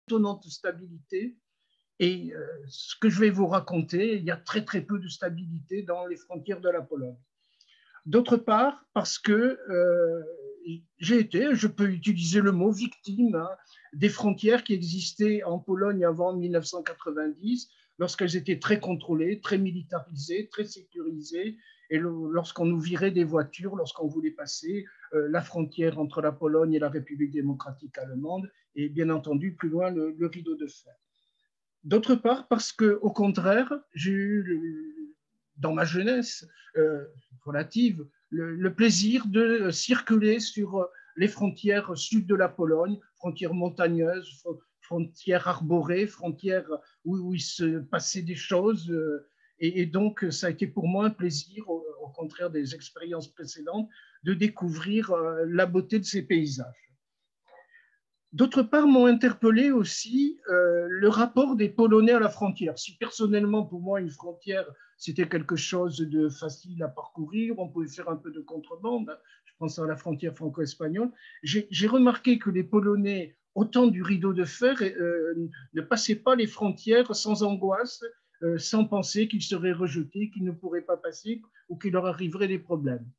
étonnante stabilité. Et ce que je vais vous raconter, il y a très très peu de stabilité dans les frontières de la Pologne. D'autre part, parce que j'ai été, je peux utiliser le mot victime, hein, des frontières qui existaient en Pologne avant 1990, lorsqu'elles étaient très contrôlées, très militarisées, très sécurisées, et lorsqu'on nous virait des voitures, lorsqu'on voulait passer la frontière entre la Pologne et la République démocratique allemande, et bien entendu, plus loin, le rideau de fer. D'autre part, parce qu'au contraire, j'ai eu, dans ma jeunesse relative, le plaisir de circuler sur les frontières sud de la Pologne, frontières montagneuses, frontières arborées, frontières où il se passait des choses. Et donc, ça a été pour moi un plaisir, au contraire des expériences précédentes, de découvrir la beauté de ces paysages. D'autre part, m'ont interpellé aussi le rapport des Polonais à la frontière. Si personnellement, pour moi, une frontière, c'était quelque chose de facile à parcourir, on pouvait faire un peu de contrebande, je pense à la frontière franco-espagnole, j'ai remarqué que les Polonais, au temps du rideau de fer, ne passaient pas les frontières sans angoisse, sans penser qu'ils seraient rejetés, qu'ils ne pourraient pas passer ou qu'il leur arriverait des problèmes.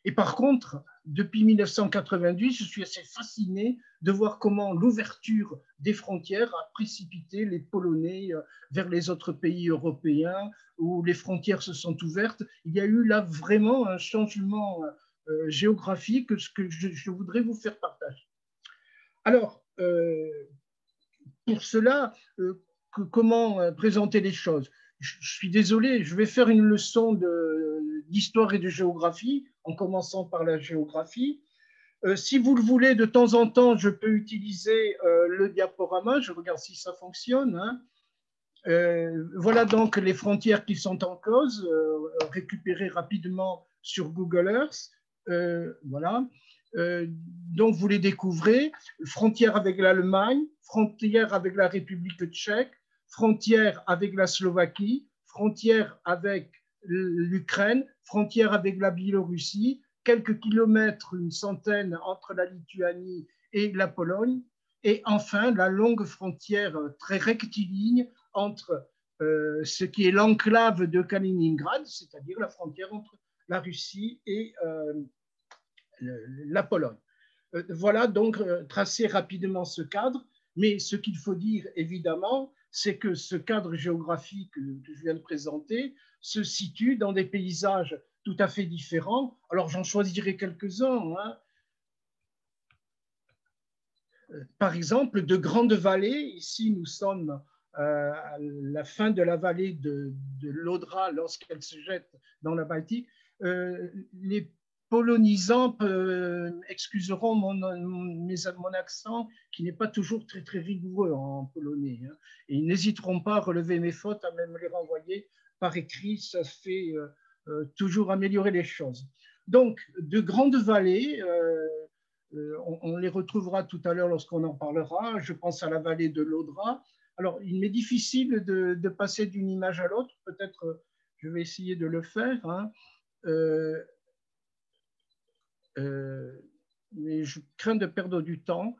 Et par contre, depuis 1990, je suis assez fasciné de voir comment l'ouverture des frontières a précipité les Polonais vers les autres pays européens, où les frontières se sont ouvertes. Il y a eu là vraiment un changement géographique que je voudrais vous faire partager. Alors, pour cela, comment présenter les choses? Je suis désolé, je vais faire une leçon d'histoire et de géographie, en commençant par la géographie. Si vous le voulez, de temps en temps, je peux utiliser le diaporama. Je regarde si ça fonctionne. Hein. Voilà donc les frontières qui sont en cause, récupérées rapidement sur Google Earth. Voilà. Donc, vous les découvrez. Frontière avec l'Allemagne, frontière avec la République tchèque, frontière avec la Slovaquie, frontière avec l'Ukraine, frontière avec la Biélorussie, quelques kilomètres, une centaine entre la Lituanie et la Pologne, et enfin la longue frontière très rectiligne entre ce qui est l'enclave de Kaliningrad, c'est-à-dire la frontière entre la Russie et la Pologne. Voilà donc tracer rapidement ce cadre, mais ce qu'il faut dire évidemment, c'est que ce cadre géographique que je viens de présenter se situe dans des paysages tout à fait différents. Alors j'en choisirai quelques-uns. Hein. Par exemple, de grandes vallées. Ici, nous sommes à la fin de la vallée de l'Odra lorsqu'elle se jette dans la Baltique. Les polonisants excuseront mon accent qui n'est pas toujours très, très rigoureux en polonais. Hein. Et ils n'hésiteront pas à relever mes fautes, à même les renvoyer par écrit. Ça fait toujours améliorer les choses. Donc, de grandes vallées, on les retrouvera tout à l'heure lorsqu'on en parlera. Je pense à la vallée de l'Odra. Alors, il m'est difficile de passer d'une image à l'autre. Peut-être je vais essayer de le faire. Hein. Mais je crains de perdre du temps.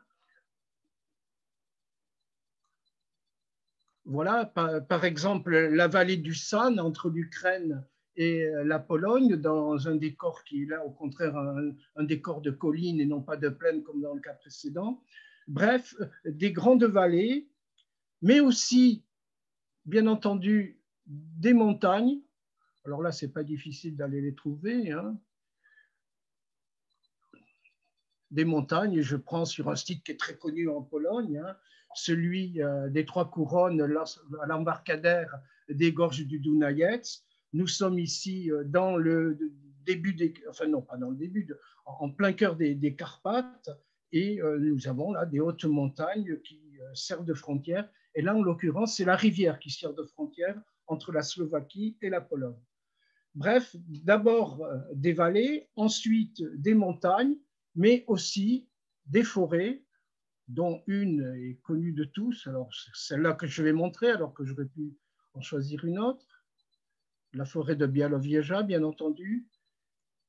Voilà, par exemple, la vallée du San entre l'Ukraine et la Pologne, dans un décor qui est là, au contraire, un décor de collines et non pas de plaine comme dans le cas précédent. Bref, des grandes vallées, mais aussi, bien entendu, des montagnes. Alors là, ce n'est pas difficile d'aller les trouver. Hein. Des montagnes, je prends sur un site qui est très connu en Pologne, hein, celui des Trois Couronnes, à l'embarcadère des gorges du Dunajec. Nous sommes ici dans le début enfin non, pas dans le début, en plein cœur des Carpates, et nous avons là des hautes montagnes qui servent de frontière. Et là, en l'occurrence, c'est la rivière qui sert de frontière entre la Slovaquie et la Pologne. Bref, d'abord des vallées, ensuite des montagnes, mais aussi des forêts, dont une est connue de tous. Alors, c'est celle-là que je vais montrer, alors que j'aurais pu en choisir une autre. La forêt de Białowieża, bien entendu.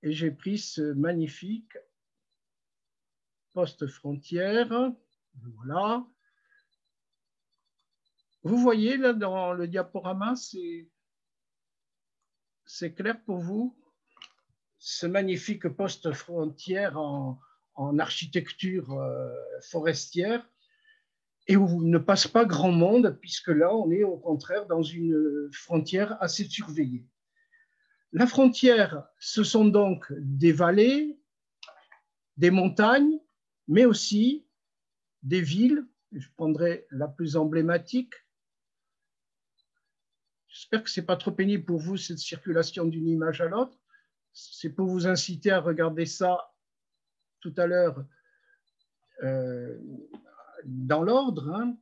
Et j'ai pris ce magnifique poste frontière. Voilà. Vous voyez là dans le diaporama, c'est clair pour vous? Ce magnifique poste frontière en architecture forestière et où ne passe pas grand monde, puisque là, on est au contraire dans une frontière assez surveillée. La frontière, ce sont donc des vallées, des montagnes, mais aussi des villes. Je prendrai la plus emblématique. J'espère que ce n'est pas trop pénible pour vous, cette circulation d'une image à l'autre. C'est pour vous inciter à regarder ça tout à l'heure dans l'ordre. Hein.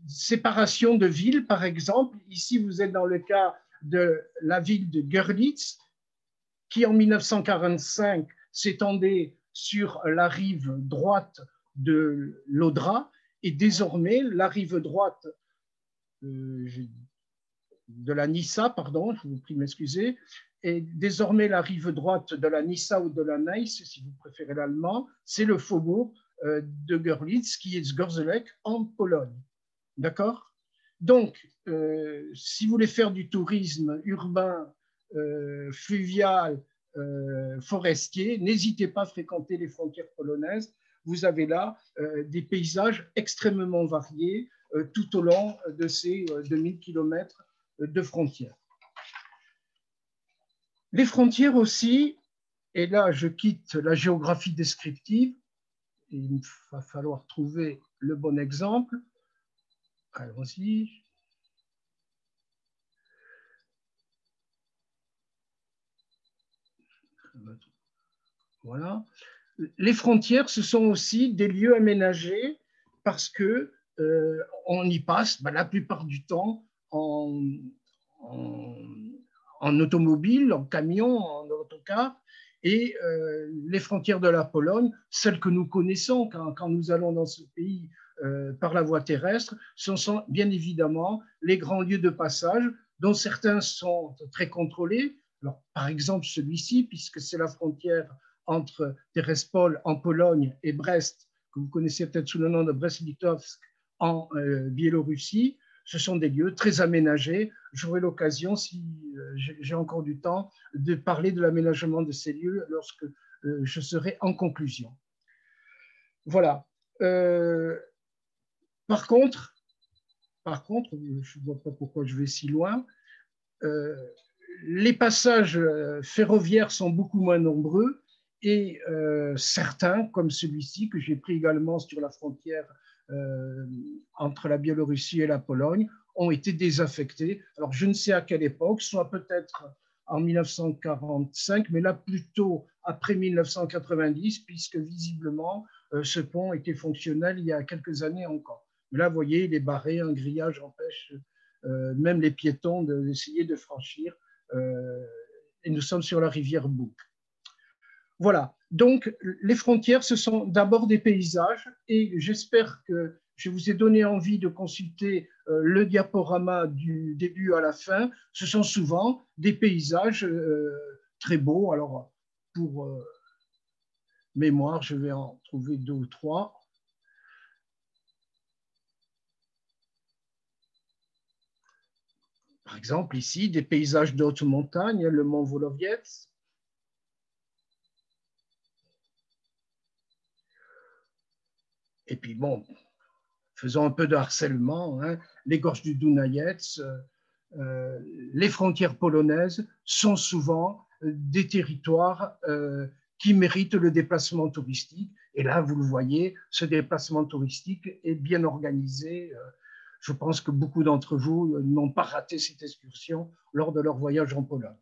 Séparation de villes, par exemple. Ici, vous êtes dans le cas de la ville de Görlitz, qui en 1945 s'étendait sur la rive droite de l'Odra, et désormais la rive droite de la Nissa, pardon, je vous prie de m'excuser, et désormais la rive droite de la Nissa ou de la Neisse, si vous préférez l'allemand, c'est le faubourg de Görlitz, qui est Zgorzelec en Pologne. D'accord? Donc, si vous voulez faire du tourisme urbain, fluvial, forestier, n'hésitez pas à fréquenter les frontières polonaises. Vous avez là des paysages extrêmement variés tout au long de ces 2000 kilomètres de frontières. Les frontières aussi, et là je quitte la géographie descriptive, et il va falloir trouver le bon exemple. Allons-y. Voilà. Les frontières, ce sont aussi des lieux aménagés parce que on y passe la plupart du temps en automobile, en camion, en autocar. Et les frontières de la Pologne, celles que nous connaissons quand nous allons dans ce pays par la voie terrestre, sont bien évidemment les grands lieux de passage, dont certains sont très contrôlés. Alors, par exemple, celui-ci, puisque c'est la frontière entre Terespol en Pologne et Brest, que vous connaissez peut-être sous le nom de Brest-Litovsk en Biélorussie. Ce sont des lieux très aménagés. J'aurai l'occasion, si j'ai encore du temps, de parler de l'aménagement de ces lieux lorsque je serai en conclusion. Voilà. Par contre, je ne vois pas pourquoi je vais si loin, les passages ferroviaires sont beaucoup moins nombreux et certains, comme celui-ci que j'ai pris également sur la frontière entre la Biélorussie et la Pologne, ont été désaffectés. Alors je ne sais à quelle époque, soit peut-être en 1945, mais là plutôt après 1990, puisque visiblement ce pont était fonctionnel il y a quelques années encore. Mais là, vous voyez, il est barré, un grillage empêche même les piétons d'essayer de franchir. Et nous sommes sur la rivière Bouc. Voilà, donc les frontières, ce sont d'abord des paysages et j'espère que je vous ai donné envie de consulter le diaporama du début à la fin. Ce sont souvent des paysages très beaux. Alors, pour mémoire, je vais en trouver 2 ou 3. Par exemple, ici, des paysages de haute montagne, le mont Wolowiec. Et puis, bon, faisons un peu de harcèlement, hein, les gorges du Dunajec, les frontières polonaises sont souvent des territoires qui méritent le déplacement touristique. Et là, vous le voyez, ce déplacement touristique est bien organisé. Je pense que beaucoup d'entre vous n'ont pas raté cette excursion lors de leur voyage en Pologne.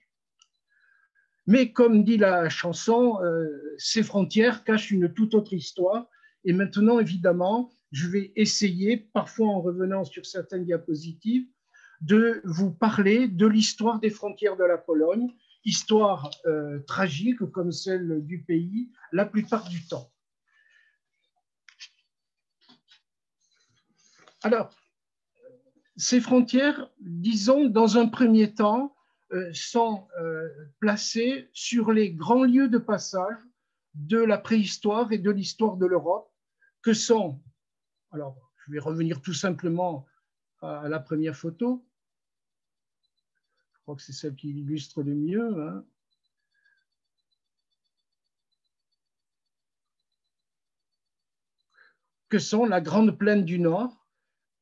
Mais comme dit la chanson, ces frontières cachent une toute autre histoire. Et maintenant, évidemment, je vais essayer, parfois en revenant sur certaines diapositives, de vous parler de l'histoire des frontières de la Pologne, histoire tragique comme celle du pays la plupart du temps. Alors, ces frontières, disons, dans un premier temps, sont placées sur les grands lieux de passage de la préhistoire et de l'histoire de l'Europe, que sont, alors je vais revenir tout simplement à la première photo. Je crois que c'est celle qui illustre le mieux, hein. Que sont la Grande Plaine du Nord,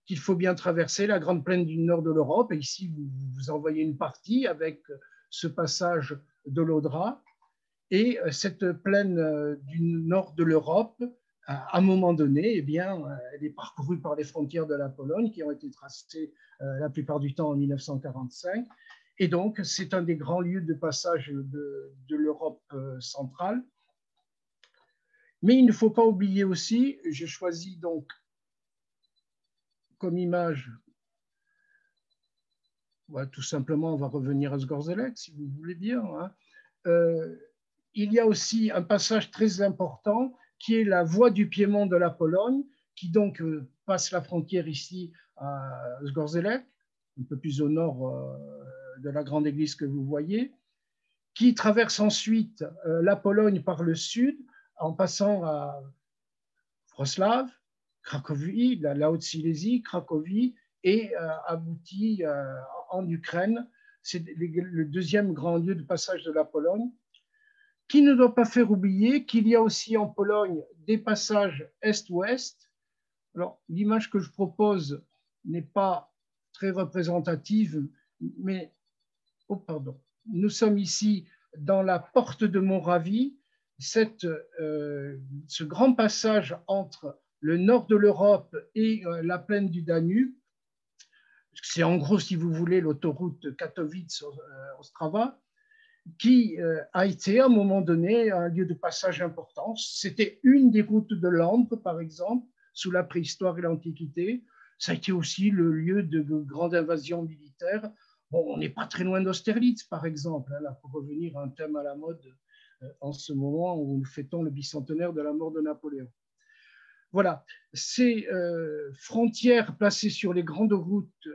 qu'il faut bien traverser, la Grande Plaine du Nord de l'Europe. Et ici, vous en voyez une partie avec ce passage de l'Audra. Et cette plaine du nord de l'Europe, à un moment donné, eh bien, elle est parcourue par les frontières de la Pologne qui ont été tracées la plupart du temps en 1945. Et donc, c'est un des grands lieux de passage de l'Europe centrale. Mais il ne faut pas oublier aussi, je choisis donc comme image, ouais, tout simplement, on va revenir à Zgorzelec, si vous voulez bien, hein. Il y a aussi un passage très important qui est la voie du Piémont de la Pologne, qui donc passe la frontière ici à Zgorzelec, un peu plus au nord de la grande église que vous voyez, qui traverse ensuite la Pologne par le sud en passant à Wrocław, Cracovie, la Haute-Silésie, Cracovie, et aboutit en Ukraine. C'est le deuxième grand lieu de passage de la Pologne, qui ne doit pas faire oublier qu'il y a aussi en Pologne des passages est-ouest. Alors, l'image que je propose n'est pas très représentative, mais, oh pardon, nous sommes ici dans la porte de Moravie, ce grand passage entre le nord de l'Europe et la plaine du Danube. C'est en gros, si vous voulez, l'autoroute Katowice-Ostrawa, qui a été à un moment donné un lieu de passage important. C'était une des routes de Langres, par exemple, sous la préhistoire et l'Antiquité. Ça a été aussi le lieu de grandes invasions militaires. Bon, on n'est pas très loin d'Austerlitz, par exemple, hein, là, pour revenir à un thème à la mode en ce moment où nous fêtons le bicentenaire de la mort de Napoléon. Voilà, ces frontières placées sur les grandes routes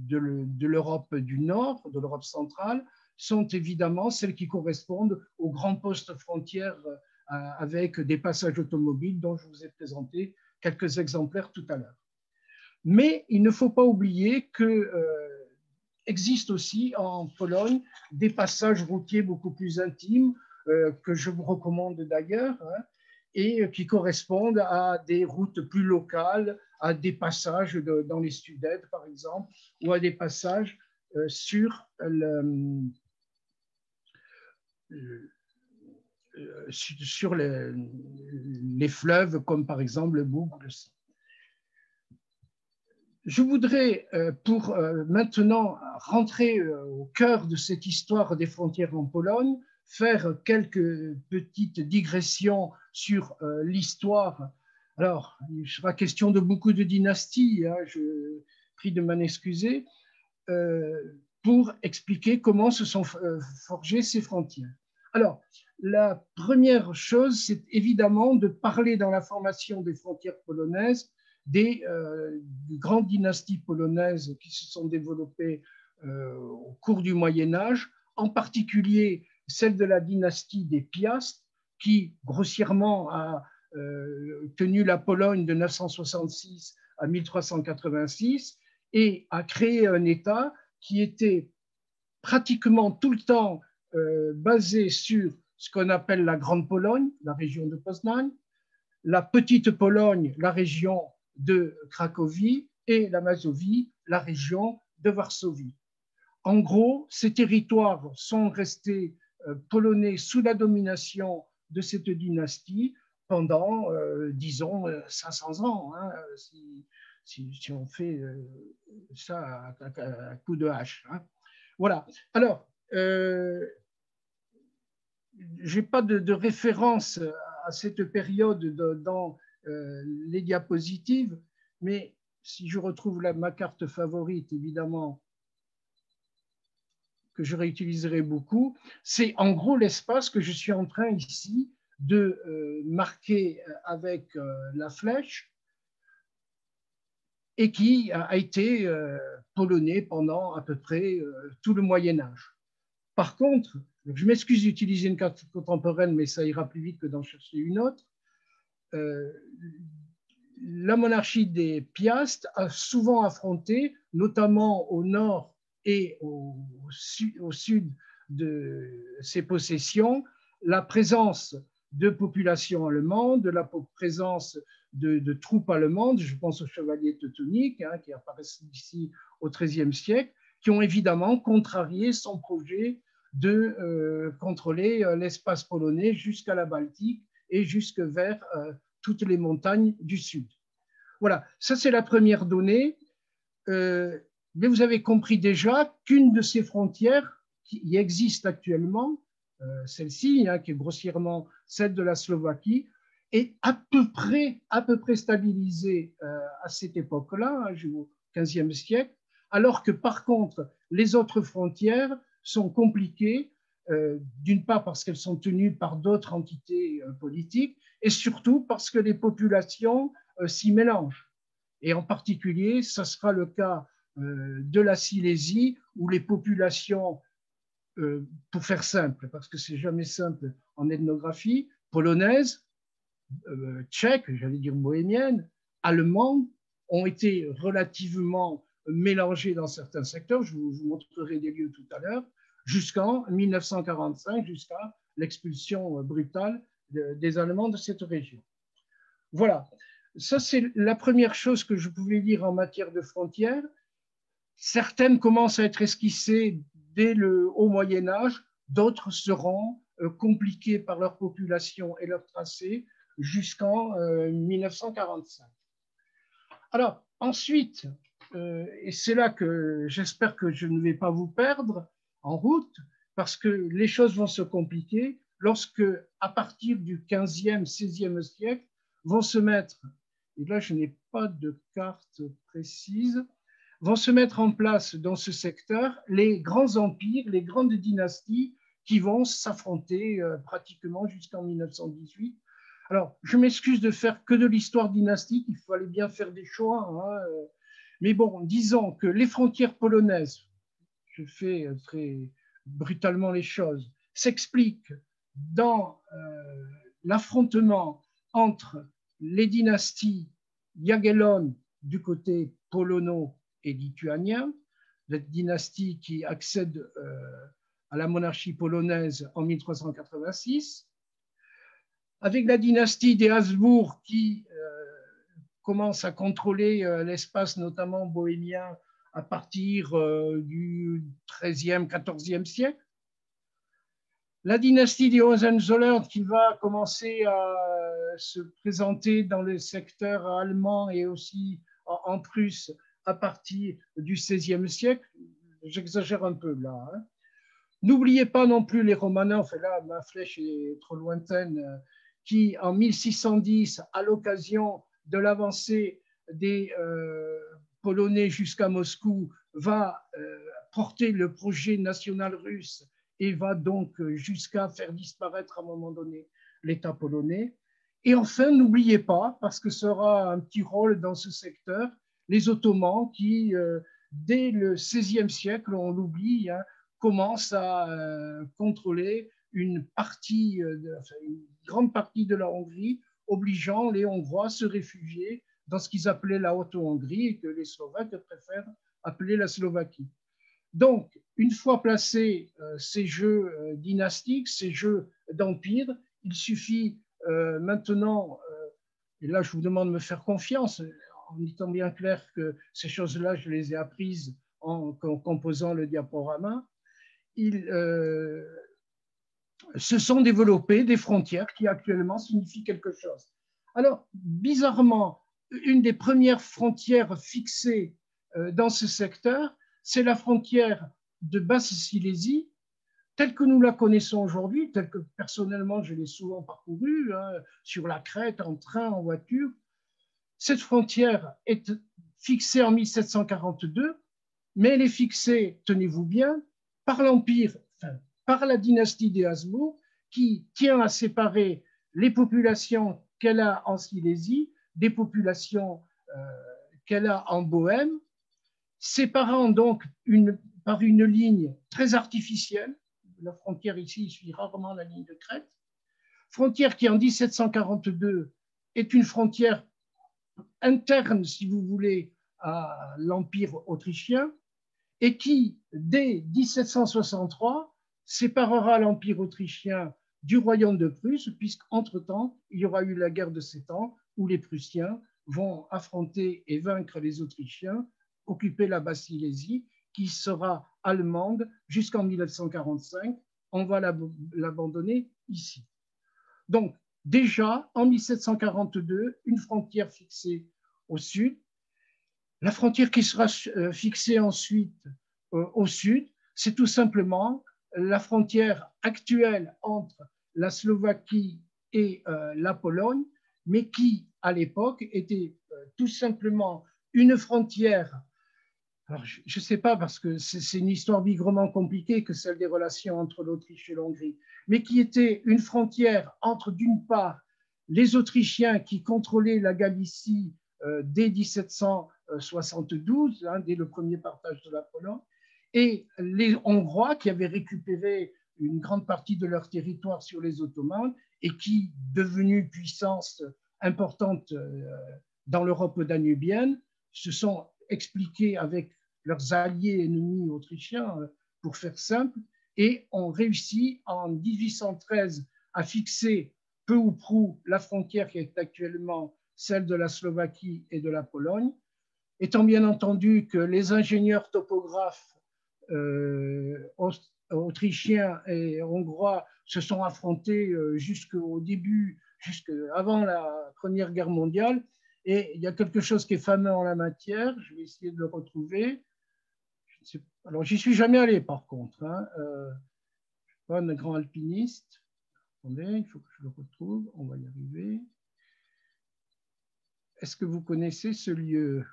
de l'Europe du Nord, de l'Europe centrale, sont évidemment celles qui correspondent aux grands postes frontières avec des passages automobiles dont je vous ai présenté quelques exemplaires tout à l'heure. Mais il ne faut pas oublier que existent aussi en Pologne des passages routiers beaucoup plus intimes que je vous recommande d'ailleurs, hein, et qui correspondent à des routes plus locales, à des passages dans les Sudètes, par exemple, ou à des passages sur les fleuves, comme par exemple le Bug. Je voudrais, pour maintenant rentrer au cœur de cette histoire des frontières en Pologne, faire quelques petites digressions sur l'histoire. Alors, il sera question de beaucoup de dynasties, hein, je prie de m'en excuser, pour expliquer comment se sont forgées ces frontières. Alors, la première chose, c'est évidemment de parler dans la formation des frontières polonaises des grandes dynasties polonaises qui se sont développées au cours du Moyen-Âge, en particulier celle de la dynastie des Piast, qui grossièrement a tenu la Pologne de 966 à 1386 et a créé un État qui était pratiquement tout le temps basé sur ce qu'on appelle la Grande Pologne, la région de Poznań, la Petite Pologne, la région de Cracovie, et la Mazovie, la région de Varsovie. En gros, ces territoires sont restés polonais sous la domination de cette dynastie pendant, disons, 500 ans, hein, si on fait ça à coup de hache, hein. Voilà. Alors, je n'ai pas de référence à cette période dans les diapositives, mais si je retrouve ma carte favorite, évidemment, que je réutiliserai beaucoup, c'est en gros l'espace que je suis en train ici de marquer avec la flèche et qui a été polonais pendant à peu près tout le Moyen-Âge. Par contre, je m'excuse d'utiliser une carte contemporaine, mais ça ira plus vite que d'en chercher une autre. la monarchie des Piastes a souvent affronté, notamment au nord et au sud de ses possessions, la présence de populations allemandes, la présence de troupes allemandes, je pense aux chevaliers teutoniques, hein, qui apparaissent ici au XIIIe siècle, qui ont évidemment contrarié son projet de contrôler l'espace polonais jusqu'à la Baltique et jusque vers toutes les montagnes du sud. Voilà, ça c'est la première donnée. Mais vous avez compris déjà qu'une de ces frontières qui existe actuellement, celle-ci, hein, qui est grossièrement celle de la Slovaquie, est à peu près stabilisée à cette époque-là, hein, au XVe siècle, alors que par contre, les autres frontières sont compliquées, d'une part parce qu'elles sont tenues par d'autres entités politiques, et surtout parce que les populations s'y mélangent. Et en particulier, ça sera le cas de la Silésie, où les populations, pour faire simple, parce que c'est jamais simple en ethnographie, polonaises, tchèques, j'allais dire bohémiennes, allemandes, ont été relativement mélangées dans certains secteurs, je vous montrerai des lieux tout à l'heure, jusqu'en 1945, jusqu'à l'expulsion brutale des Allemands de cette région. Voilà, ça c'est la première chose que je pouvais dire en matière de frontières. Certaines commencent à être esquissées dès le haut Moyen-Âge, d'autres seront compliquées par leur population et leur tracé jusqu'en 1945. Alors, ensuite, et c'est là que j'espère que je ne vais pas vous perdre en route, parce que les choses vont se compliquer lorsque, à partir du 15e, 16e siècle, vont se mettre, et là je n'ai pas de carte précise, vont se mettre en place dans ce secteur les grands empires, les grandes dynasties qui vont s'affronter pratiquement jusqu'en 1918. Alors, je m'excuse de faire que de l'histoire dynastique, il fallait bien faire des choix, hein, mais bon, disons que les frontières polonaises, je fais très brutalement les choses, s'expliquent dans l'affrontement entre les dynasties Jagiellon du côté polono et lituanien, la dynastie qui accède à la monarchie polonaise en 1386, avec la dynastie des Habsbourg qui commence à contrôler l'espace notamment bohémien à partir du XIIIe, XIVe siècle. La dynastie des Hohenzollern qui va commencer à se présenter dans le secteur allemand et aussi en Prusse à partir du XVIe siècle. J'exagère un peu là. Hein. N'oubliez pas non plus les Romanov, et là ma flèche est trop lointaine, qui en 1610, à l'occasion de l'avancée des Polonais jusqu'à Moscou, va porter le projet national russe et va donc jusqu'à faire disparaître à un moment donné l'État polonais. Et enfin, n'oubliez pas, parce que ça aura un petit rôle dans ce secteur, les Ottomans qui, dès le XVIe siècle, on l'oublie, hein, commencent à contrôler une grande partie de la Hongrie, obligeant les Hongrois à se réfugier dans ce qu'ils appelaient la Haute-Hongrie et que les Slovaques préfèrent appeler la Slovaquie. Donc, une fois placés ces jeux dynastiques, ces jeux d'empire, il suffit maintenant, et là je vous demande de me faire confiance, en étant bien clair que ces choses-là, je les ai apprises en composant le diaporama, se sont développées des frontières qui actuellement signifient quelque chose. Alors, bizarrement, une des premières frontières fixées dans ce secteur, c'est la frontière de Basse-Silésie, telle que nous la connaissons aujourd'hui, telle que personnellement je l'ai souvent parcourue, hein, sur la crête, en train, en voiture. Cette frontière est fixée en 1742, mais elle est fixée, tenez-vous bien, par l'Empire, enfin, par la dynastie des Habsbourg, qui tient à séparer les populations qu'elle a en Silésie des populations qu'elle a en Bohême, séparant donc par une ligne très artificielle. La frontière ici suit rarement la ligne de crête. Frontière qui, en 1742, est une frontière interne, si vous voulez, à l'Empire autrichien, et qui, dès 1763, séparera l'Empire autrichien du royaume de Prusse, puisqu'entre-temps, il y aura eu la guerre de 7 ans, où les Prussiens vont affronter et vaincre les Autrichiens, occuper la Basse-Silésie, qui sera allemande jusqu'en 1945. On va l'abandonner ici. Donc, déjà, en 1742, une frontière fixée au sud. La frontière qui sera fixée ensuite au sud, c'est tout simplement la frontière actuelle entre la Slovaquie et la Pologne, mais qui, à l'époque, était tout simplement une frontière. Alors, je ne sais pas, parce que c'est une histoire bigrement compliquée que celle des relations entre l'Autriche et l'Hongrie, mais qui était une frontière entre, d'une part, les Autrichiens qui contrôlaient la Galicie dès 1772, hein, dès le premier partage de la Pologne, et les Hongrois qui avaient récupéré une grande partie de leur territoire sur les Ottomans et qui, devenus puissance importante dans l'Europe danubienne, se sont expliqués avec leurs alliés ennemis autrichiens, pour faire simple, et ont réussi en 1813 à fixer peu ou prou la frontière qui est actuellement celle de la Slovaquie et de la Pologne, étant bien entendu que les ingénieurs topographes autrichiens et hongrois se sont affrontés jusqu'au début, jusqu'avant la Première Guerre mondiale, et il y a quelque chose qui est fameux en la matière, je vais essayer de le retrouver. Alors, j'y suis jamais allé, par contre. Hein. Je suis pas un grand alpiniste. Attendez, il faut que je le retrouve. On va y arriver. Est-ce que vous connaissez ce lieu?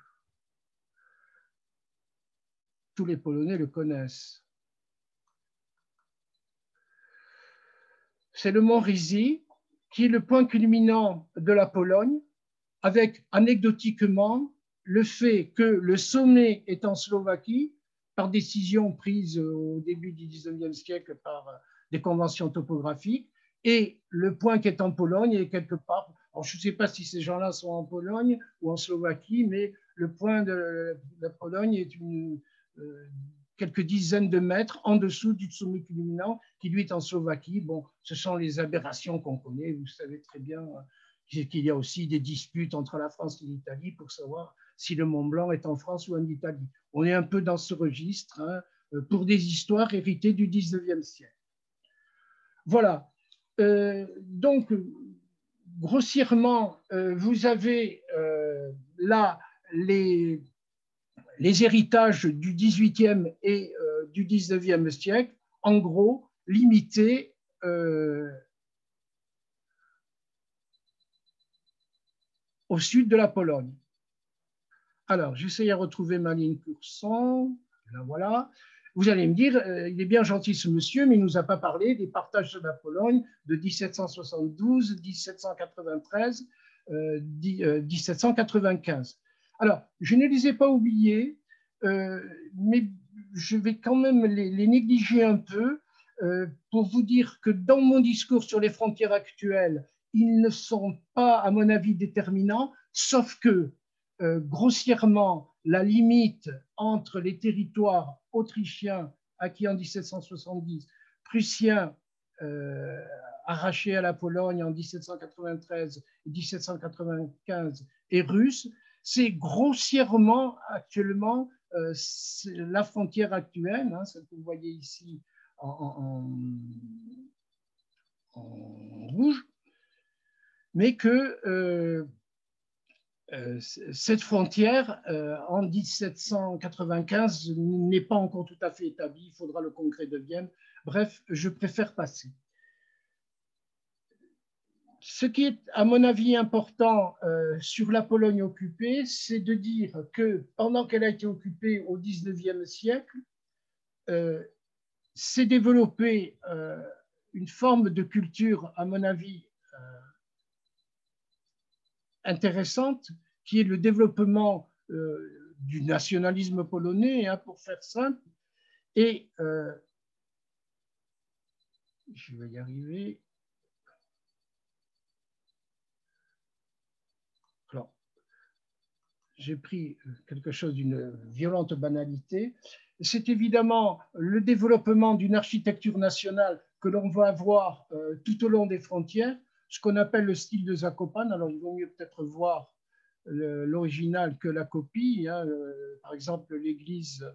Tous les Polonais le connaissent. C'est le mont Rizi, qui est le point culminant de la Pologne, avec anecdotiquement le fait que le sommet est en Slovaquie, par décision prise au début du 19e siècle par des conventions topographiques, et le point qui est en Pologne est quelque part, alors je ne sais pas si ces gens-là sont en Pologne ou en Slovaquie, mais le point de la Pologne est quelques dizaines de mètres en dessous du sommet culminant qui lui est en Slovaquie. Bon, ce sont les aberrations qu'on connaît, vous savez très bien qu'il y a aussi des disputes entre la France et l'Italie pour savoir si le Mont Blanc est en France ou en Italie. On est un peu dans ce registre, hein, pour des histoires héritées du 19e siècle. Voilà. Donc, grossièrement, vous avez là les héritages du 18e et du 19e siècle, en gros, limités au sud de la Pologne. Alors, j'essaie de retrouver ma ligne cursant. Là, voilà. Vous allez me dire, il est bien gentil ce monsieur, mais il ne nous a pas parlé des partages de la Pologne de 1772, 1793, 1795. Alors, je ne les ai pas oubliés, mais je vais quand même les négliger un peu pour vous dire que dans mon discours sur les frontières actuelles, ils ne sont pas, à mon avis, déterminants, sauf que grossièrement, la limite entre les territoires autrichiens acquis en 1770, prussiens arrachés à la Pologne en 1793 et 1795 et russes, c'est grossièrement actuellement la frontière actuelle, hein, celle que vous voyez ici en rouge, mais que cette frontière, en 1795, n'est pas encore tout à fait établie. Il faudra le congrès de Vienne. Bref, je préfère passer. Ce qui est, à mon avis, important sur la Pologne occupée, c'est de dire que pendant qu'elle a été occupée au XIXe siècle, s'est développée une forme de culture, à mon avis, intéressante, qui est le développement du nationalisme polonais, hein, pour faire simple. Et je vais y arriver. Alors, j'ai pris quelque chose d'une violente banalité, c'est évidemment le développement d'une architecture nationale que l'on va avoir tout au long des frontières, ce qu'on appelle le style de Zakopane. Alors, il vaut mieux peut-être voir l'original que la copie. Hein. Par exemple, l'église,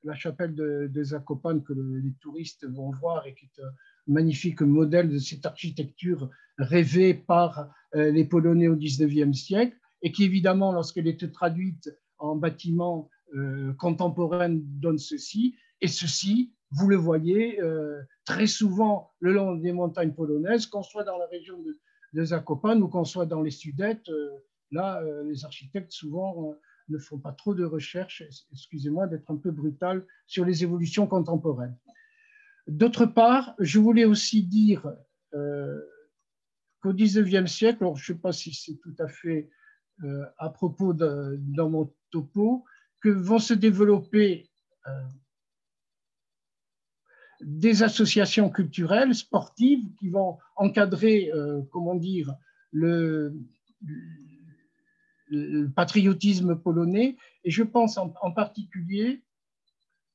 la chapelle de Zakopane que les touristes vont voir et qui est un magnifique modèle de cette architecture rêvée par les Polonais au XIXe siècle et qui, évidemment, lorsqu'elle était traduite en bâtiment contemporain, donne ceci. Et ceci, vous le voyez très souvent le long des montagnes polonaises, qu'on soit dans la région de Zakopane ou qu'on soit dans les Sudètes. Là, les architectes souvent ne font pas trop de recherches, excusez-moi d'être un peu brutal, sur les évolutions contemporaines. D'autre part, je voulais aussi dire qu'au XIXe siècle, alors je ne sais pas si c'est tout à fait à propos dans mon topo, que vont se développer des associations culturelles, sportives, qui vont encadrer, comment dire, le patriotisme polonais. Et je pense en particulier,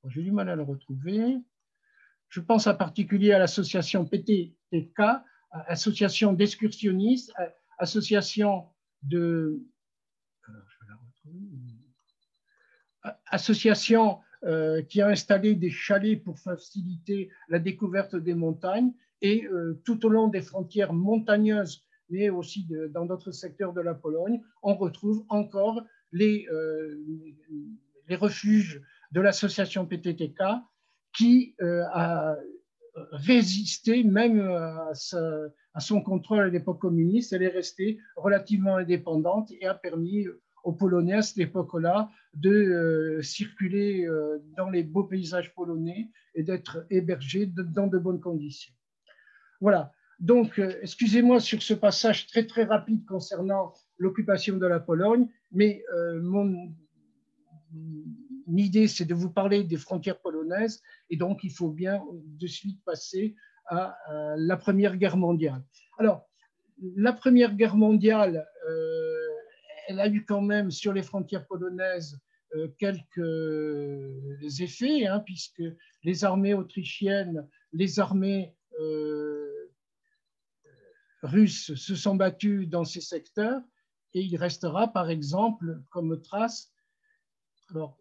j'ai du mal à le retrouver, je pense en particulier à l'association PTTK, association d'excursionnistes, association de... Alors, je vais la retrouver. Association qui a installé des chalets pour faciliter la découverte des montagnes et tout au long des frontières montagneuses, mais aussi dans d'autres secteurs de la Pologne, on retrouve encore les refuges de l'association PTTK qui a résisté même à son contrôle à l'époque communiste. Elle est restée relativement indépendante et a permis aux Polonais à cette époque-là de circuler dans les beaux paysages polonais et d'être hébergés dans de bonnes conditions. Voilà. Donc, excusez-moi sur ce passage très, très rapide concernant l'occupation de la Pologne, mais mon idée, c'est de vous parler des frontières polonaises, et donc il faut bien de suite passer à la Première Guerre mondiale. Alors, la Première Guerre mondiale, elle a eu quand même sur les frontières polonaises quelques effets, hein, puisque les armées autrichiennes, les armées russes se sont battues dans ces secteurs, et il restera par exemple comme trace, alors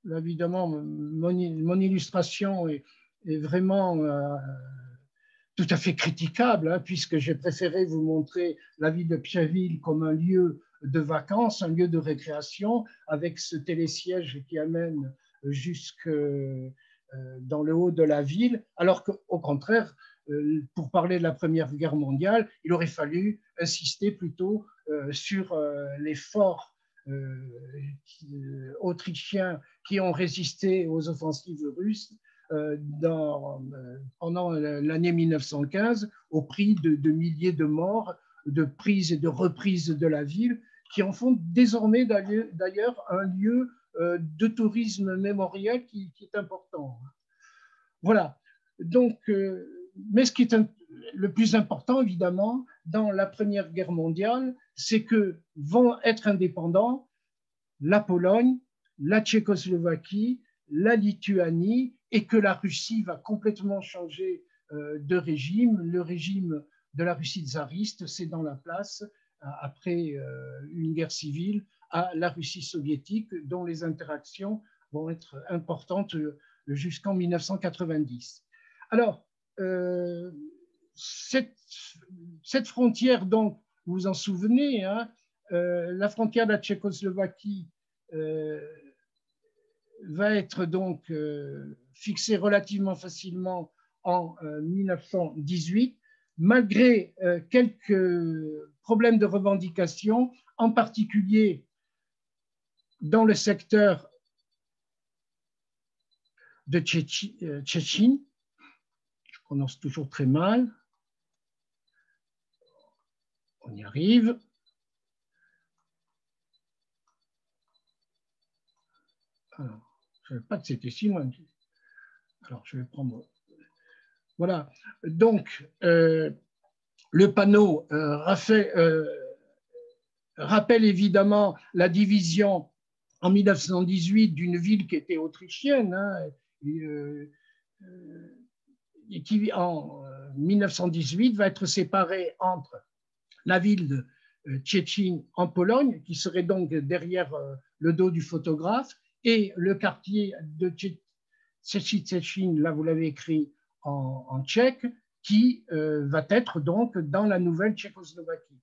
là, évidemment mon illustration est vraiment tout à fait critiquable, hein, puisque j'ai préféré vous montrer la ville de Pszawil comme un lieu de vacances, un lieu de récréation, avec ce télésiège qui amène jusque dans le haut de la ville, alors qu'au contraire, pour parler de la Première Guerre mondiale, il aurait fallu insister plutôt sur les forts autrichiens qui ont résisté aux offensives russes pendant l'année 1915, au prix de milliers de morts, de prises et de reprises de la ville, qui en font désormais d'ailleurs un lieu de tourisme mémoriel qui est important. Voilà. Donc, mais ce qui est le plus important, évidemment, dans la Première Guerre mondiale, c'est que vont être indépendants la Pologne, la Tchécoslovaquie, la Lituanie, et que la Russie va complètement changer de régime. Le régime de la Russie tsariste, c'est dans la place, après une guerre civile, à la Russie soviétique, dont les interactions vont être importantes jusqu'en 1990. Alors, cette frontière, donc, vous vous en souvenez, hein, la frontière de la Tchécoslovaquie va être donc fixée relativement facilement en 1918, malgré quelques problèmes de revendication, en particulier dans le secteur de Tchétchine. Je prononce toujours très mal. On y arrive. Alors, je ne savais pas que c'était si loin. Alors, je vais prendre... Voilà. Donc, le panneau rappelle évidemment la division en 1918 d'une ville qui était autrichienne, hein, et qui en 1918 va être séparée entre la ville de Szczecin en Pologne, qui serait donc derrière le dos du photographe, et le quartier de Szczecin, là vous l'avez écrit en tchèque, qui va être donc dans la nouvelle Tchécoslovaquie.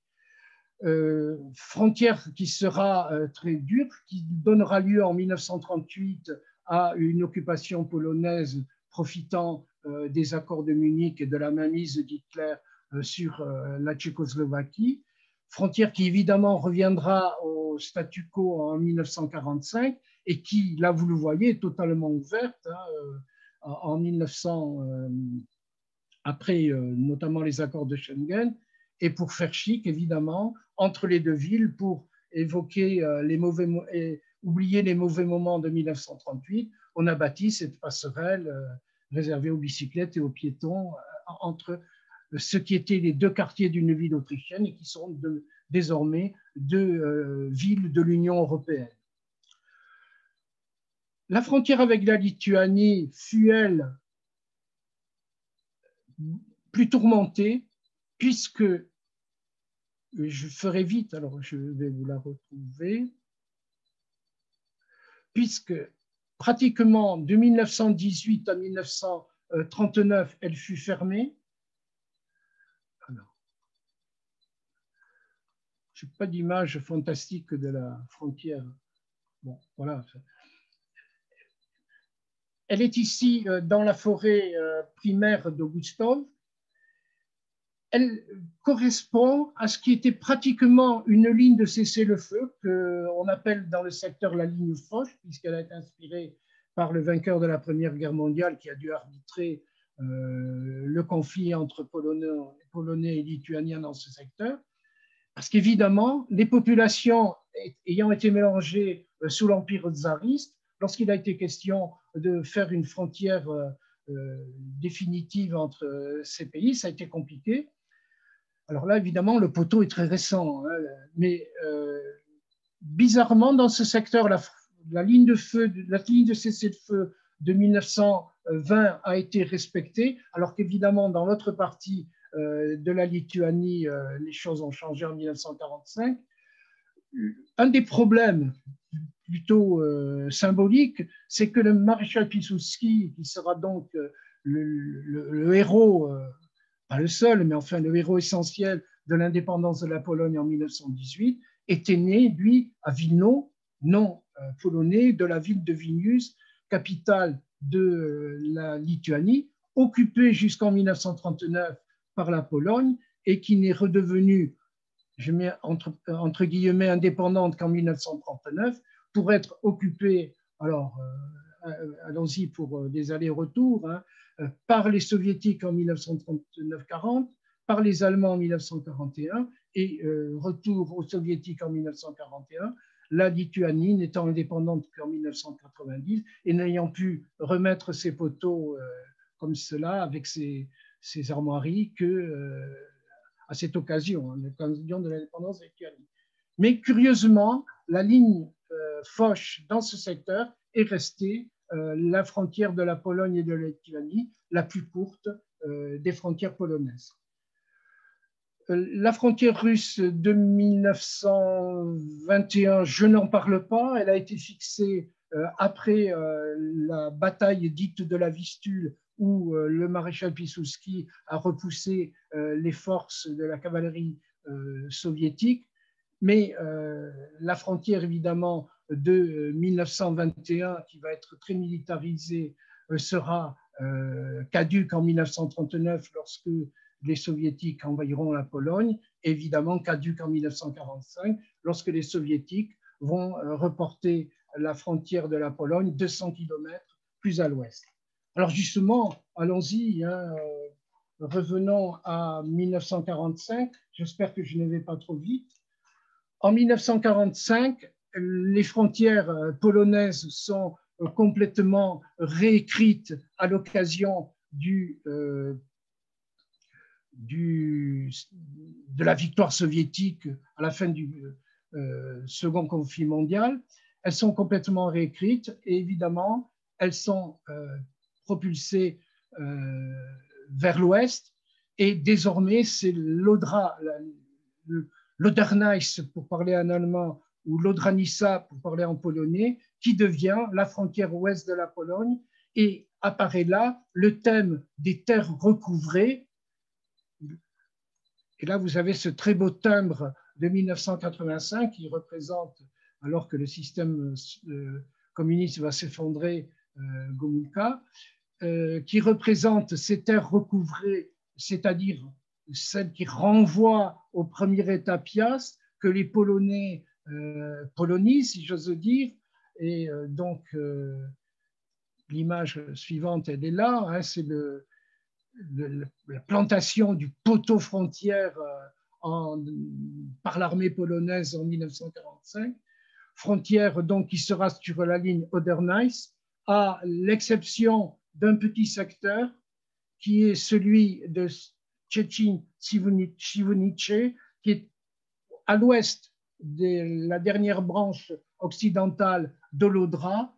Frontière qui sera très dure, qui donnera lieu en 1938 à une occupation polonaise profitant des accords de Munich et de la mainmise d'Hitler sur la Tchécoslovaquie. Frontière qui évidemment reviendra au statu quo en 1945 et qui, là vous le voyez, est totalement ouverte en 1900, après notamment les accords de Schengen, et pour faire chic, évidemment, entre les deux villes, pour évoquer oublier les mauvais moments de 1938, on a bâti cette passerelle réservée aux bicyclettes et aux piétons entre ce qui étaient les deux quartiers d'une ville autrichienne et qui sont désormais deux villes de l'Union européenne. La frontière avec la Lituanie fut, elle, plus tourmentée, puisque, je ferai vite, alors je vais vous la retrouver, puisque pratiquement de 1918 à 1939, elle fut fermée. Alors, je n'ai pas d'image fantastique de la frontière. Bon, voilà. Elle est ici dans la forêt primaire d'Augustov. Elle correspond à ce qui était pratiquement une ligne de cessez-le-feu qu'on appelle dans le secteur la ligne Foch, puisqu'elle a été inspirée par le vainqueur de la Première Guerre mondiale qui a dû arbitrer le conflit entre Polonais et Lituaniens dans ce secteur. Parce qu'évidemment, les populations ayant été mélangées sous l'Empire tsariste, lorsqu'il a été question de faire une frontière définitive entre ces pays, ça a été compliqué. Alors là, évidemment, le poteau est très récent, hein, mais bizarrement, dans ce secteur, la ligne de cessez-le-feu de 1920 a été respectée, alors qu'évidemment, dans l'autre partie de la Lituanie, les choses ont changé en 1945. Un des problèmes plutôt symboliques, c'est que le maréchal Piłsudski, qui sera donc le héros, pas le seul, mais enfin le héros essentiel de l'indépendance de la Pologne en 1918, était né, lui, à Wilno, non polonais, de la ville de Vilnius, capitale de la Lituanie, occupée jusqu'en 1939 par la Pologne et qui n'est redevenue, je mets entre guillemets, indépendante qu'en 1939, pour être occupée, alors allons-y pour des allers-retours, hein, par les soviétiques en 1939-40, par les Allemands en 1941 et retour aux soviétiques en 1941, la Lituanie n'étant indépendante qu'en 1990 et n'ayant pu remettre ses poteaux comme cela avec ses armoiries que à cette occasion, l'occasion de l'indépendance de la Lituanie. Mais curieusement, la ligne Foch dans ce secteur est restée la frontière de la Pologne et de la Lituanie, la plus courte des frontières polonaises. La frontière russe de 1921, je n'en parle pas, elle a été fixée après la bataille dite de la Vistule, où le maréchal Piłsudski a repoussé les forces de la cavalerie soviétique, mais la frontière évidemment de 1921, qui va être très militarisée, sera caduque en 1939 lorsque les soviétiques envahiront la Pologne, évidemment caduque en 1945 lorsque les soviétiques vont reporter la frontière de la Pologne 200 km plus à l'ouest. Alors justement, allons-y, hein, revenons à 1945, j'espère que je ne vais pas trop vite. En 1945, les frontières polonaises sont complètement réécrites à l'occasion de la victoire soviétique à la fin du second conflit mondial. elles sont complètement réécrites et évidemment, elles sont propulsées vers l'ouest et désormais, c'est l'Odra, l'Oderneis pour parler en allemand ou l'Odranissa pour parler en polonais, qui devient la frontière ouest de la Pologne et apparaît là le thème des terres recouvrées. Et là, vous avez ce très beau timbre de 1985 qui représente, alors que le système communiste va s'effondrer, Gomulka, qui représente ces terres recouvrées, c'est-à-dire celles qui renvoient au premier État Piast que les Polonais polonisent, si j'ose dire. Et donc, l'image suivante, elle est là, hein, c'est la plantation du poteau frontière par l'armée polonaise en 1945, frontière donc qui sera sur la ligne Oder-Neisse, à l'exception d'un petit secteur qui est celui de Szczecin-Siwunice, qui est à l'ouest de la dernière branche occidentale de l'Odra,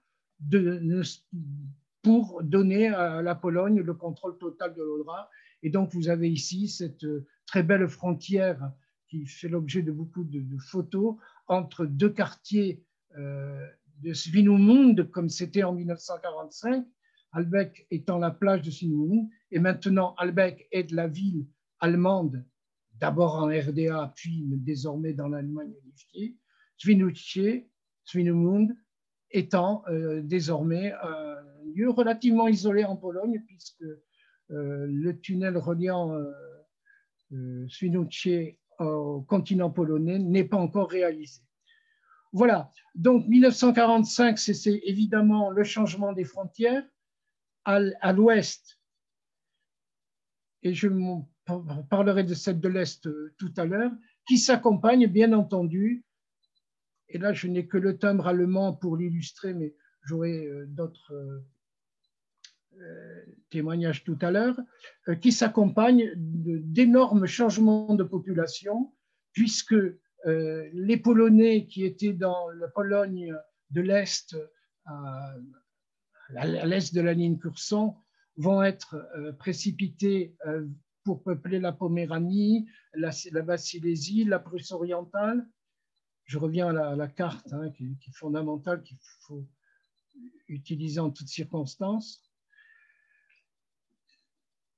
pour donner à la Pologne le contrôle total de l'Odra. Et donc, vous avez ici cette très belle frontière qui fait l'objet de beaucoup de photos entre deux quartiers de Swinemund, comme c'était en 1945, Albeck étant la plage de Swinemund, et maintenant Albeck est la ville allemande, d'abord en RDA, puis désormais dans l'Allemagne unifiée, Swinemund étant désormais un lieu relativement isolé en Pologne, puisque le tunnel reliant Świnoujście au continent polonais n'est pas encore réalisé. Voilà, donc 1945, c'est évidemment le changement des frontières à l'ouest, et je parlerai de celle de l'Est tout à l'heure, qui s'accompagne bien entendu, et là je n'ai que le timbre allemand pour l'illustrer, mais j'aurai d'autres témoignages tout à l'heure, qui s'accompagne d'énormes changements de population, puisque les Polonais qui étaient dans la Pologne de l'Est, à l'est de la ligne Curson, vont être précipités pour peupler la Poméranie, la Bas-Silésie, la Prusse orientale. Je reviens à la carte, hein, qui est fondamentale, qu'il faut utiliser en toutes circonstances.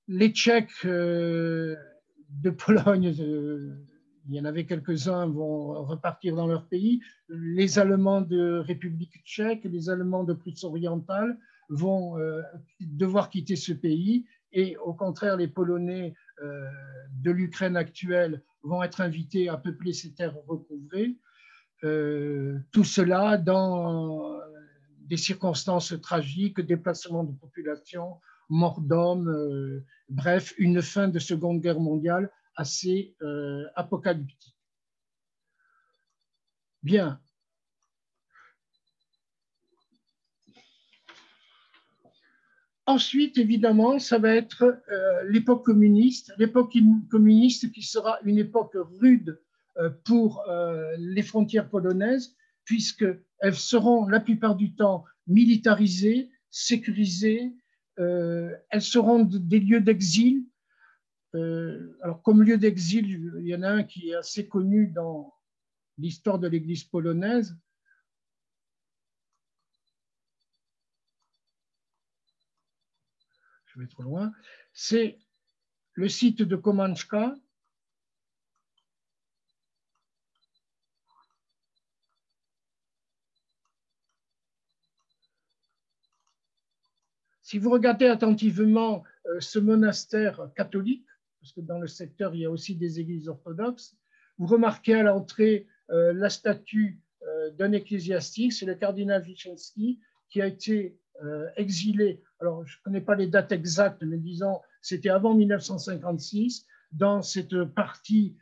Les Tchèques de Pologne, il y en avait quelques-uns, vont repartir dans leur pays. Les Allemands de République tchèque, les Allemands de Prusse orientale vont devoir quitter ce pays. Et au contraire, les Polonais de l'Ukraine actuelle vont être invités à peupler ces terres recouvrées. Tout cela dans des circonstances tragiques, déplacement de population, mort d'hommes, bref, une fin de Seconde Guerre mondiale assez apocalyptique. Bien. Ensuite, évidemment, ça va être l'époque communiste qui sera une époque rude pour les frontières polonaises, puisqu'elles seront la plupart du temps militarisées, sécurisées, elles seront des lieux d'exil. Alors, comme lieu d'exil, il y en a un qui est assez connu dans l'histoire de l'Église polonaise. Je vais trop loin. C'est le site de Komanczka. Si vous regardez attentivement ce monastère catholique, parce que dans le secteur, il y a aussi des églises orthodoxes, vous remarquez à l'entrée la statue d'un ecclésiastique, c'est le cardinal Wyszynski, qui a été exilé. Alors, je ne connais pas les dates exactes, mais disons, c'était avant 1956, dans cette partie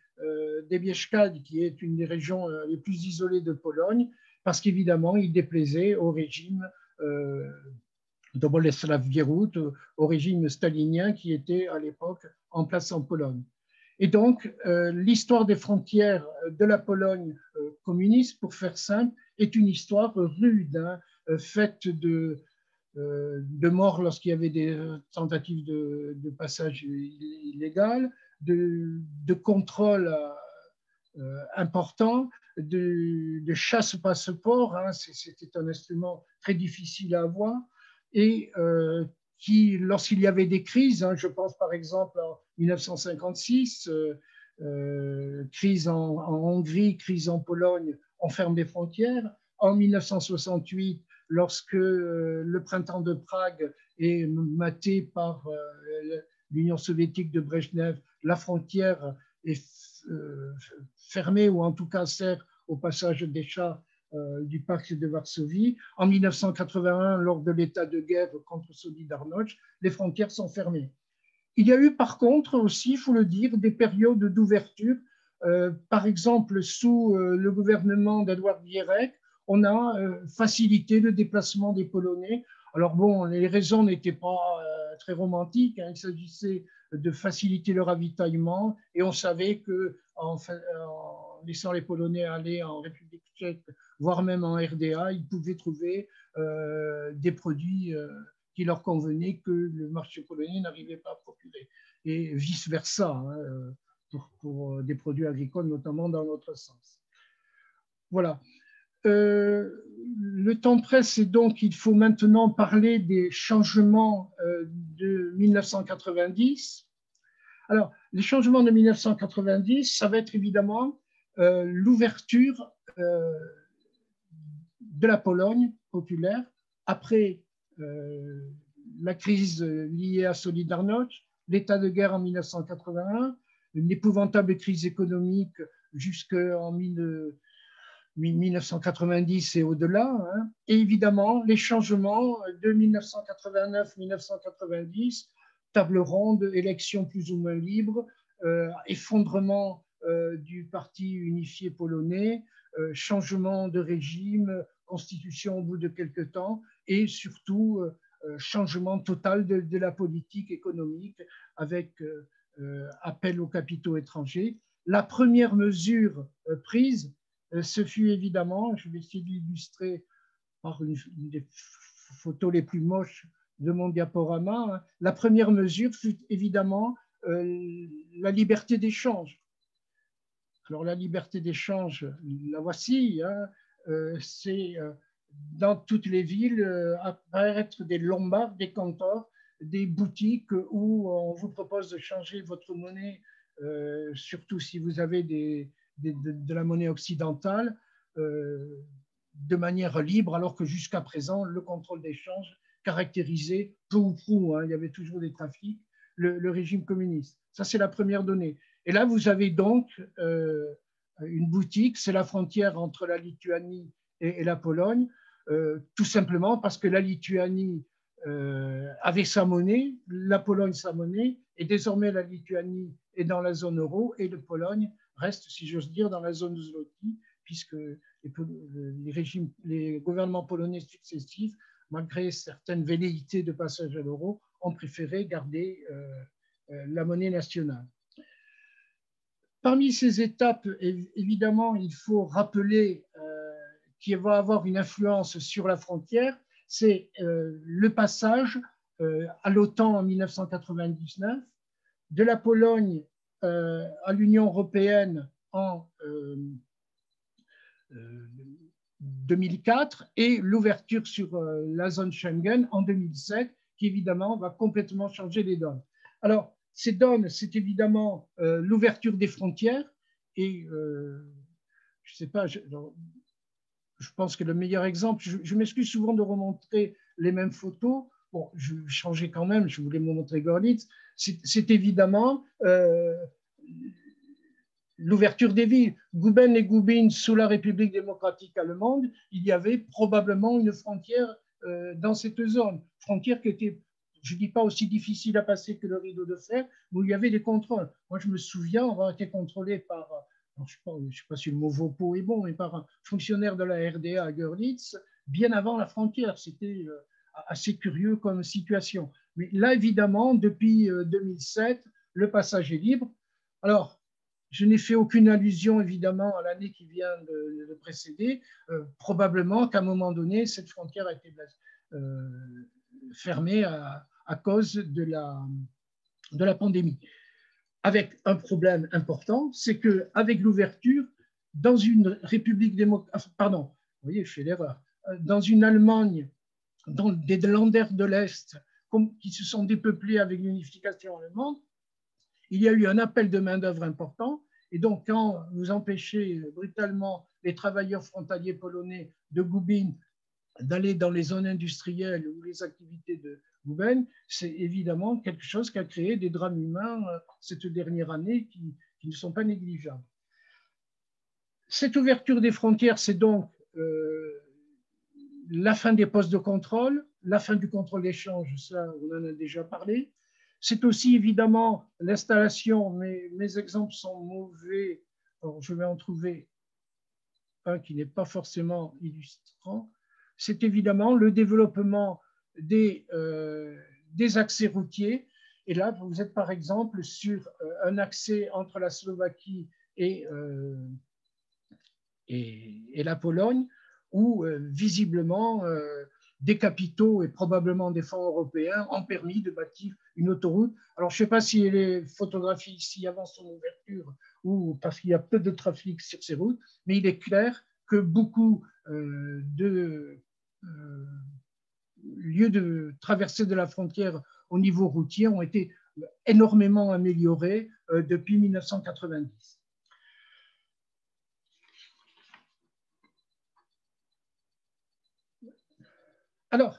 des Bieszczady, qui est une des régions les plus isolées de Pologne, parce qu'évidemment, il déplaisait au régime de Bolesław Bierut, au régime stalinien qui était à l'époque en place en Pologne. Et donc, l'histoire des frontières de la Pologne communiste, pour faire simple, est une histoire rude, hein, faite de morts lorsqu'il y avait des tentatives de passage illégal, de contrôle important, de chasse passeport, hein, c'était un instrument très difficile à avoir, et qui, lorsqu'il y avait des crises, hein, je pense par exemple en 1956, crise en Hongrie, crise en Pologne, on ferme les frontières. En 1968, lorsque le printemps de Prague est maté par l'Union soviétique de Brejnev, la frontière est fermée, ou en tout cas sert au passage des chars du pacte de Varsovie. En 1981, lors de l'état de guerre contre Solidarność, les frontières sont fermées. Il y a eu par contre aussi, il faut le dire, des périodes d'ouverture. Par exemple, sous le gouvernement d'Edward Gierek, on a facilité le déplacement des Polonais. Alors bon, les raisons n'étaient pas très romantiques, hein. Il s'agissait de faciliter le ravitaillement, et on savait qu'en laissant les Polonais aller en République tchèque, voire même en RDA, ils pouvaient trouver des produits qui leur convenaient, que le marché polonais n'arrivait pas à procurer, et vice-versa, hein, pour des produits agricoles, notamment dans notre sens. Voilà. Le temps presse, et donc il faut maintenant parler des changements de 1990. Alors, les changements de 1990, ça va être évidemment l'ouverture de la Pologne populaire après la crise liée à Solidarność, l'état de guerre en 1981, une épouvantable crise économique jusqu'en 1990 et au-delà, hein, et évidemment les changements de 1989-1990, table ronde, élections plus ou moins libres, effondrement du parti unifié polonais, changement de régime, constitution au bout de quelques temps, et surtout changement total de la politique économique avec appel aux capitaux étrangers. La première mesure prise, ce fut évidemment, je vais essayer d'illustrer par une des photos les plus moches de mon diaporama, hein, la première mesure fut évidemment la liberté d'échange. Alors la liberté d'échange, la voici, hein, c'est dans toutes les villes apparaître des lombards, des cantors, des boutiques où on vous propose de changer votre monnaie, surtout si vous avez de la monnaie occidentale, de manière libre, alors que jusqu'à présent, le contrôle d'échange caractérisait peu ou prou, hein, il y avait toujours des trafics, le régime communiste. Ça, c'est la première donnée. Et là, vous avez donc une boutique, c'est la frontière entre la Lituanie et la Pologne, tout simplement parce que la Lituanie avait sa monnaie, la Pologne sa monnaie, et désormais la Lituanie est dans la zone euro et la Pologne reste, si j'ose dire, dans la zone zloty, puisque les gouvernements polonais successifs, malgré certaines velléités de passage à l'euro, ont préféré garder la monnaie nationale. Parmi ces étapes, évidemment, il faut rappeler qui va avoir une influence sur la frontière, c'est le passage à l'OTAN en 1999, de la Pologne à l'Union européenne en 2004 et l'ouverture sur la zone Schengen en 2007, qui évidemment va complètement changer les donnes. Alors, ces donnes, c'est évidemment l'ouverture des frontières, et je ne sais pas, je pense que le meilleur exemple, je m'excuse souvent de remontrer les mêmes photos, bon, je changeais quand même, je voulais vous montrer Görlitz, c'est évidemment l'ouverture des villes. Guben et Gubin, sous la République démocratique allemande, il y avait probablement une frontière dans cette zone, frontière qui était, je ne dis pas aussi difficile à passer que le rideau de fer, mais où il y avait des contrôles. Moi, je me souviens avoir été contrôlé par, je ne sais pas si le mot Vopo est bon, mais par un fonctionnaire de la RDA à Görlitz, bien avant la frontière. C'était assez curieux comme situation. Mais là, évidemment, depuis 2007, le passage est libre. Alors, je n'ai fait aucune allusion, évidemment, à l'année qui vient de précéder. Probablement qu'à un moment donné, cette frontière a été fermée à cause de la pandémie. Avec un problème important, c'est qu'avec l'ouverture, dans une république démocratique, pardon, vous voyez, je fais l'erreur, dans une Allemagne, dans des Länder de l'Est, qui se sont dépeuplés avec l'unification allemande, il y a eu un appel de main-d'œuvre important. Et donc, quand vous empêchez brutalement les travailleurs frontaliers polonais de Gubin d'aller dans les zones industrielles ou les activités de Gubin, c'est évidemment quelque chose qui a créé des drames humains cette dernière année qui ne sont pas négligeables. Cette ouverture des frontières, c'est donc la fin des postes de contrôle, la fin du contrôle d'échange, ça on en a déjà parlé. C'est aussi évidemment l'installation, mais mes exemples sont mauvais, alors je vais en trouver un qui n'est pas forcément illustrant. C'est évidemment le développement des accès routiers. Et là, vous êtes par exemple sur un accès entre la Slovaquie et la Pologne, où visiblement des capitaux et probablement des fonds européens ont permis de bâtir une autoroute. Alors, je ne sais pas si les photographies ici avant son ouverture ou parce qu'il y a peu de trafic sur ces routes, mais il est clair que beaucoup de lieux de traversée de la frontière au niveau routier ont été énormément améliorés depuis 1990. Alors,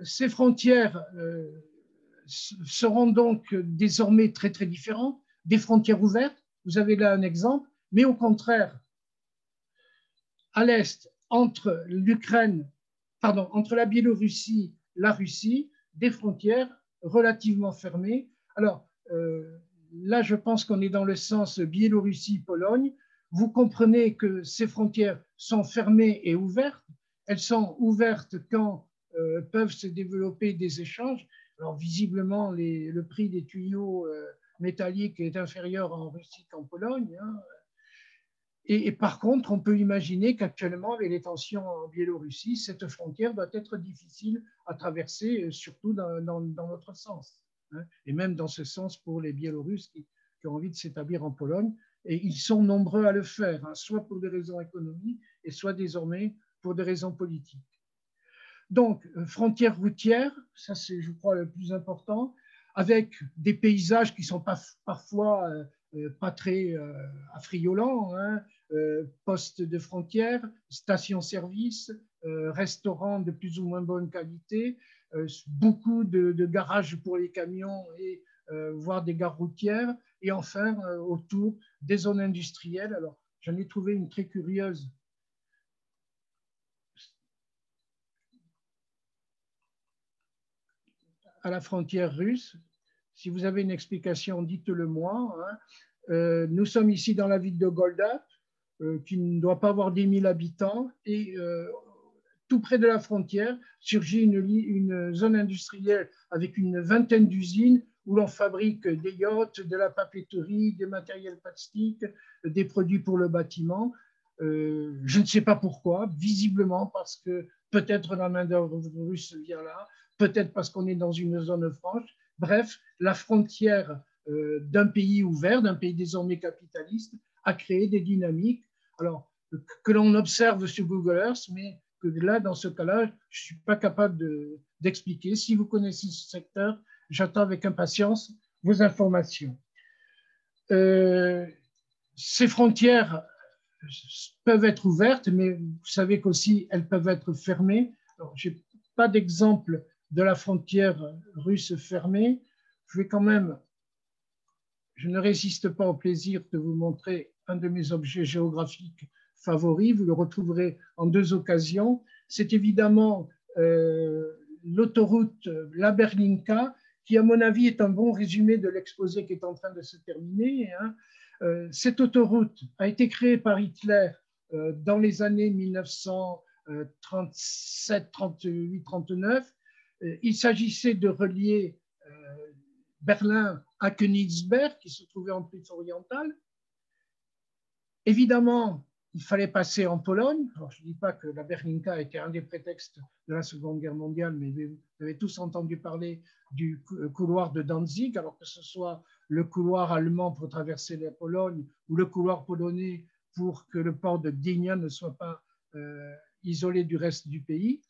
ces frontières seront donc désormais très, très différentes. Des frontières ouvertes, vous avez là un exemple, mais au contraire, à l'est, entre l'Ukraine, pardon, entre la Biélorussie, la Russie, des frontières relativement fermées. Alors, là, je pense qu'on est dans le sens Biélorussie-Pologne. Vous comprenez que ces frontières sont fermées et ouvertes. Elles sont ouvertes quand peuvent se développer des échanges. Alors, visiblement, le prix des tuyaux métalliques est inférieur en Russie qu'en Pologne. Hein. Et par contre, on peut imaginer qu'actuellement, avec les tensions en Biélorussie, cette frontière doit être difficile à traverser, surtout dans notre sens. Hein, et même dans ce sens pour les Biélorusses qui ont envie de s'établir en Pologne. Et ils sont nombreux à le faire, hein, soit pour des raisons économiques et soit désormais pour des raisons politiques. Donc, frontières routières, ça c'est, je crois, le plus important, avec des paysages qui sont parfois pas très affriolants, hein, postes de frontières, stations-service, restaurants de plus ou moins bonne qualité, beaucoup de garages pour les camions et voire des gares routières, et enfin autour des zones industrielles. Alors, j'en ai trouvé une très curieuse. À la frontière russe. Si vous avez une explication, dites-le moi. Hein. Nous sommes ici dans la ville de Golda, qui ne doit pas avoir 10 000 habitants, et tout près de la frontière surgit une zone industrielle avec une vingtaine d'usines où l'on fabrique des yachts, de la papeterie, des matériels plastiques, des produits pour le bâtiment. Je ne sais pas pourquoi, visiblement parce que peut-être la main-d'œuvre russe vient là, peut-être parce qu'on est dans une zone franche. Bref, la frontière d'un pays ouvert, d'un pays désormais capitaliste, a créé des dynamiques. Alors, que l'on observe sur Google Earth, mais que là, dans ce cas-là, je ne suis pas capable d'expliquer. Si vous connaissez ce secteur, j'attends avec impatience vos informations. Ces frontières peuvent être ouvertes, mais vous savez qu'aussi elles peuvent être fermées. Je n'ai pas d'exemple de la frontière russe fermée. Je vais quand même, je ne résiste pas au plaisir de vous montrer un de mes objets géographiques favoris. Vous le retrouverez en deux occasions. C'est évidemment l'autoroute La Berlinka, qui, à mon avis, est un bon résumé de l'exposé qui est en train de se terminer. Hein. Cette autoroute a été créée par Hitler dans les années 1937, 38, 39. Il s'agissait de relier Berlin à Königsberg, qui se trouvait en Prusse orientale. Évidemment, il fallait passer en Pologne. Alors, je ne dis pas que la Berlinka a été un des prétextes de la Seconde Guerre mondiale, mais vous avez tous entendu parler du couloir de Danzig, alors que ce soit le couloir allemand pour traverser la Pologne ou le couloir polonais pour que le port de Gdynia ne soit pas isolé du reste du pays.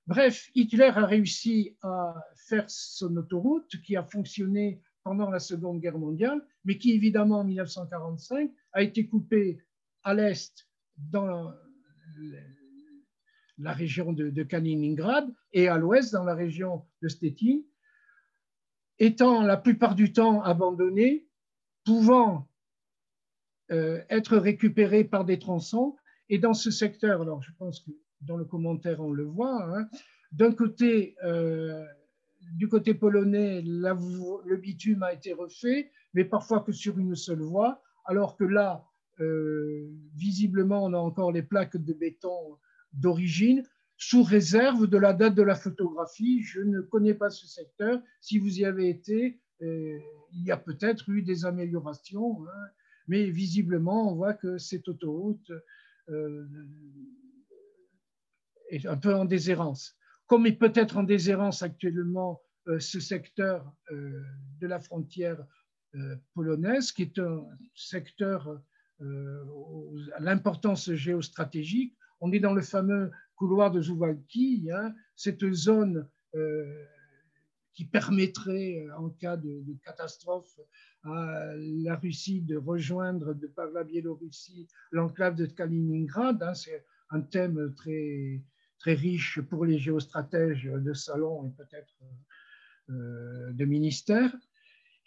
Bref, Hitler a réussi à faire son autoroute qui a fonctionné pendant la Seconde Guerre mondiale, mais qui évidemment en 1945 a été coupée à l'est dans la région de Kaliningrad et à l'ouest dans la région de Stettin, étant la plupart du temps abandonnée, pouvant être récupérée par des tronçons. Et dans ce secteur, alors je pense que dans le commentaire on le voit, hein, d'un côté, du côté polonais, le bitume a été refait, mais parfois que sur une seule voie, alors que là, visiblement, on a encore les plaques de béton d'origine, sous réserve de la date de la photographie. Je ne connais pas ce secteur. Si vous y avez été, il y a peut-être eu des améliorations, hein, mais visiblement, on voit que cette autoroute est un peu en déshérence. Comme est peut-être en déshérence actuellement ce secteur de la frontière polonaise, qui est un secteur à l'importance géostratégique. On est dans le fameux couloir de Suwałki, hein, cette zone qui permettrait, en cas de catastrophe, à la Russie de rejoindre par la Biélorussie l'enclave de Kaliningrad. Hein, c'est un thème très, très riche pour les géostratèges de salon et peut-être de ministère.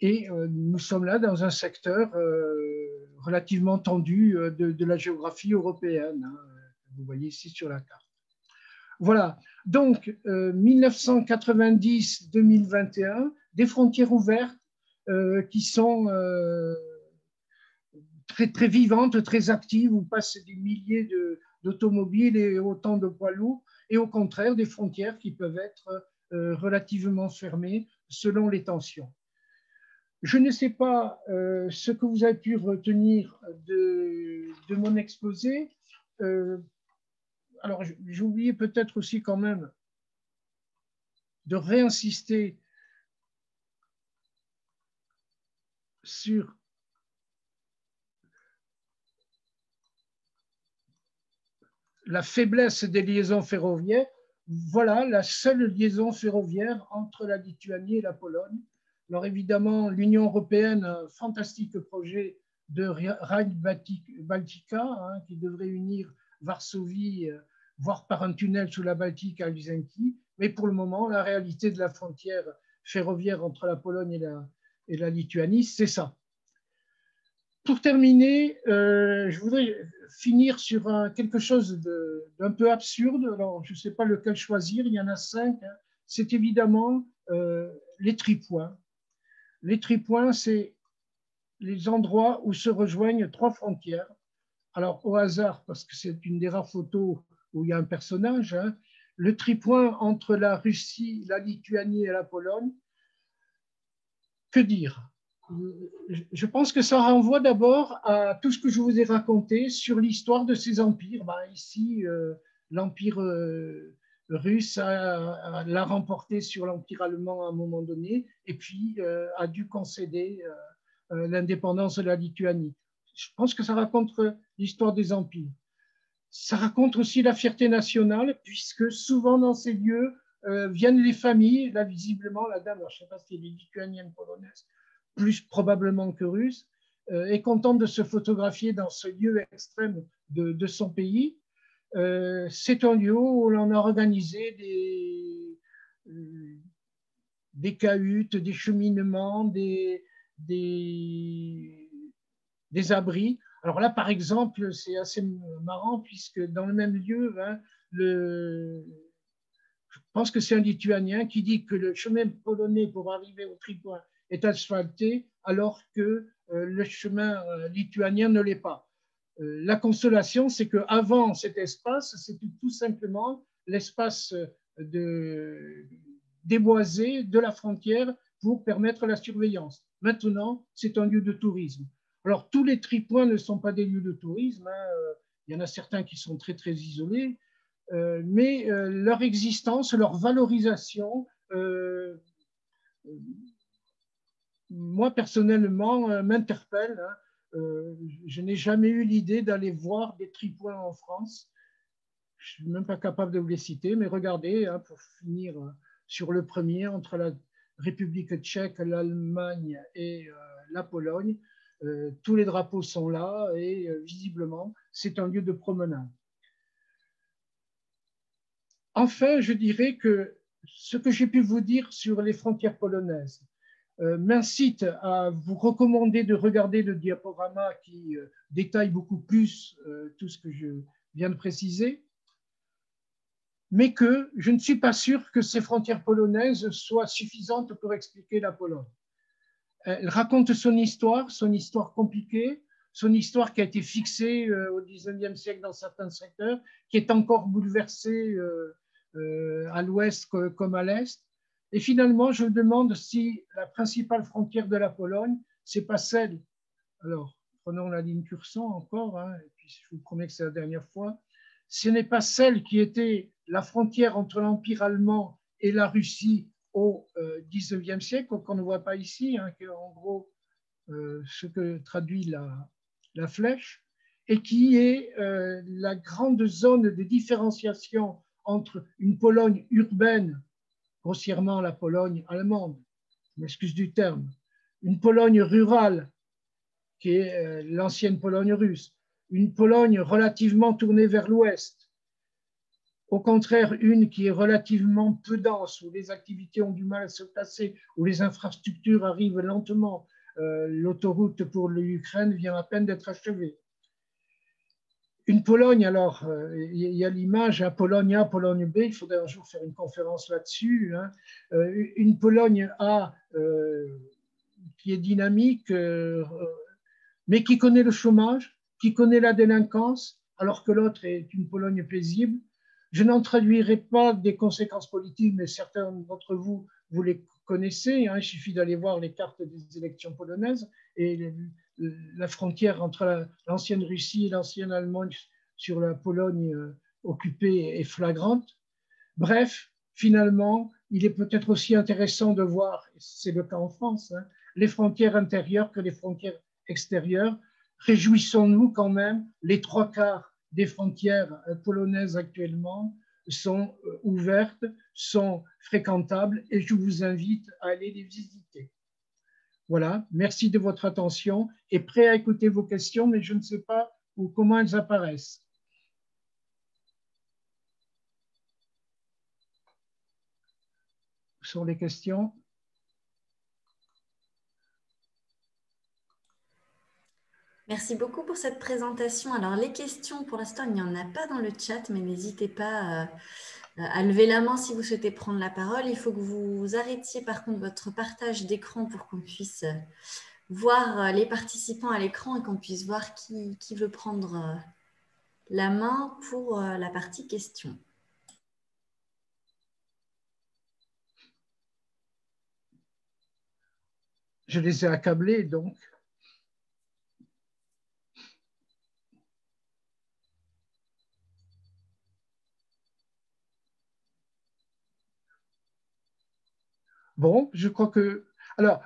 Et nous sommes là dans un secteur relativement tendu de la géographie européenne, hein, vous voyez ici sur la carte. Voilà, donc 1990-2021, des frontières ouvertes qui sont très, très vivantes, très actives, où passent des milliers d'automobiles et autant de poids lourds, et au contraire des frontières qui peuvent être relativement fermées selon les tensions. Je ne sais pas ce que vous avez pu retenir de mon exposé. Alors, j'ai oublié peut-être aussi quand même de réinsister sur la faiblesse des liaisons ferroviaires. Voilà la seule liaison ferroviaire entre la Lituanie et la Pologne. Alors évidemment, l'Union européenne a un fantastique projet de Rail Baltica, hein, qui devrait unir Varsovie, voire par un tunnel sous la Baltique à Helsinki. Mais pour le moment, la réalité de la frontière ferroviaire entre la Pologne et la Lituanie, c'est ça. Pour terminer, je voudrais finir sur quelque chose d'un peu absurde. Alors, je ne sais pas lequel choisir, il y en a 5. Hein. C'est évidemment les tripoints. Les tripoints, c'est les endroits où se rejoignent 3 frontières. Alors, au hasard, parce que c'est une des rares photos où il y a un personnage, hein, le tripoint entre la Russie, la Lituanie et la Pologne, que dire? Je pense que ça renvoie d'abord à tout ce que je vous ai raconté sur l'histoire de ces empires. Ben, ici, l'empire russe l'a remporté sur l'empire allemand à un moment donné et puis a dû concéder l'indépendance de la Lituanie. Je pense que ça raconte l'histoire des empires. Ça raconte aussi la fierté nationale, puisque souvent dans ces lieux viennent les familles. Là, visiblement, la dame, alors, je ne sais pas si elle est lituanienne, polonaise, plus probablement que russe, est contente de se photographier dans ce lieu extrême de son pays. C'est un lieu où l'on a organisé des cahutes, des cheminements, des abris. Alors là, par exemple, c'est assez marrant puisque dans le même lieu, hein, je pense que c'est un Lituanien qui dit que le chemin polonais pour arriver au tripoint est asphalté alors que le chemin lituanien ne l'est pas. La consolation, c'est qu'avant cet espace, c'était tout simplement l'espace déboisé de la frontière pour permettre la surveillance. Maintenant, c'est un lieu de tourisme. Alors, tous les tripoints ne sont pas des lieux de tourisme, hein. Il y en a certains qui sont très, très isolés, mais leur existence, leur valorisation, moi, personnellement, m'interpelle, hein. Je n'ai jamais eu l'idée d'aller voir des tripoints en France. Je ne suis même pas capable de vous les citer, mais regardez, hein, pour finir sur le premier, entre la République tchèque, l'Allemagne et la Pologne, tous les drapeaux sont là et visiblement, c'est un lieu de promenade. Enfin, je dirais que ce que j'ai pu vous dire sur les frontières polonaises m'incite à vous recommander de regarder le diaporama qui détaille beaucoup plus tout ce que je viens de préciser, mais que je ne suis pas sûr que ces frontières polonaises soient suffisantes pour expliquer la Pologne. Elle raconte son histoire compliquée, son histoire qui a été fixée au XIXe siècle dans certains secteurs, qui est encore bouleversée à l'ouest comme à l'est. Et finalement, je me demande si la principale frontière de la Pologne, c'est pas celle. Alors, prenons la ligne Curson encore, hein, et puis je vous promets que c'est la dernière fois. Ce n'est pas celle qui était la frontière entre l'Empire allemand et la Russie au XIXe siècle, qu'on ne voit pas ici, hein, qui est en gros ce que traduit la flèche, et qui est la grande zone de différenciation entre une Pologne urbaine, grossièrement la Pologne allemande, je m'excuse du terme, une Pologne rurale, qui est l'ancienne Pologne russe, une Pologne relativement tournée vers l'ouest, au contraire, une qui est relativement peu dense, où les activités ont du mal à se placer, où les infrastructures arrivent lentement. L'autoroute pour l'Ukraine vient à peine d'être achevée. Une Pologne, alors, il y a l'image, hein, Pologne A, Pologne B, il faudrait un jour faire une conférence là-dessus. Hein. Une Pologne A qui est dynamique, mais qui connaît le chômage, qui connaît la délinquance, alors que l'autre est une Pologne paisible. Je n'en traduirai pas des conséquences politiques, mais certains d'entre vous, vous les connaissez. Hein, il suffit d'aller voir les cartes des élections polonaises et la frontière entre l'ancienne Russie et l'ancienne Allemagne sur la Pologne occupée est flagrante. Bref, finalement, il est peut-être aussi intéressant de voir, c'est le cas en France, hein, les frontières intérieures que les frontières extérieures. Réjouissons-nous quand même, les 3/4 des frontières polonaises actuellement sont ouvertes, sont fréquentables et je vous invite à aller les visiter. Voilà, merci de votre attention et prêt à écouter vos questions, mais je ne sais pas comment elles apparaissent. Sur les questions? Merci beaucoup pour cette présentation. Alors, les questions, pour l'instant, il n'y en a pas dans le chat, mais n'hésitez pas à lever la main si vous souhaitez prendre la parole. Il faut que vous arrêtiez, par contre, votre partage d'écran pour qu'on puisse voir les participants à l'écran et qu'on puisse voir qui veut prendre la main pour la partie questions. Je les ai accablés, donc. Bon, je crois que... Alors,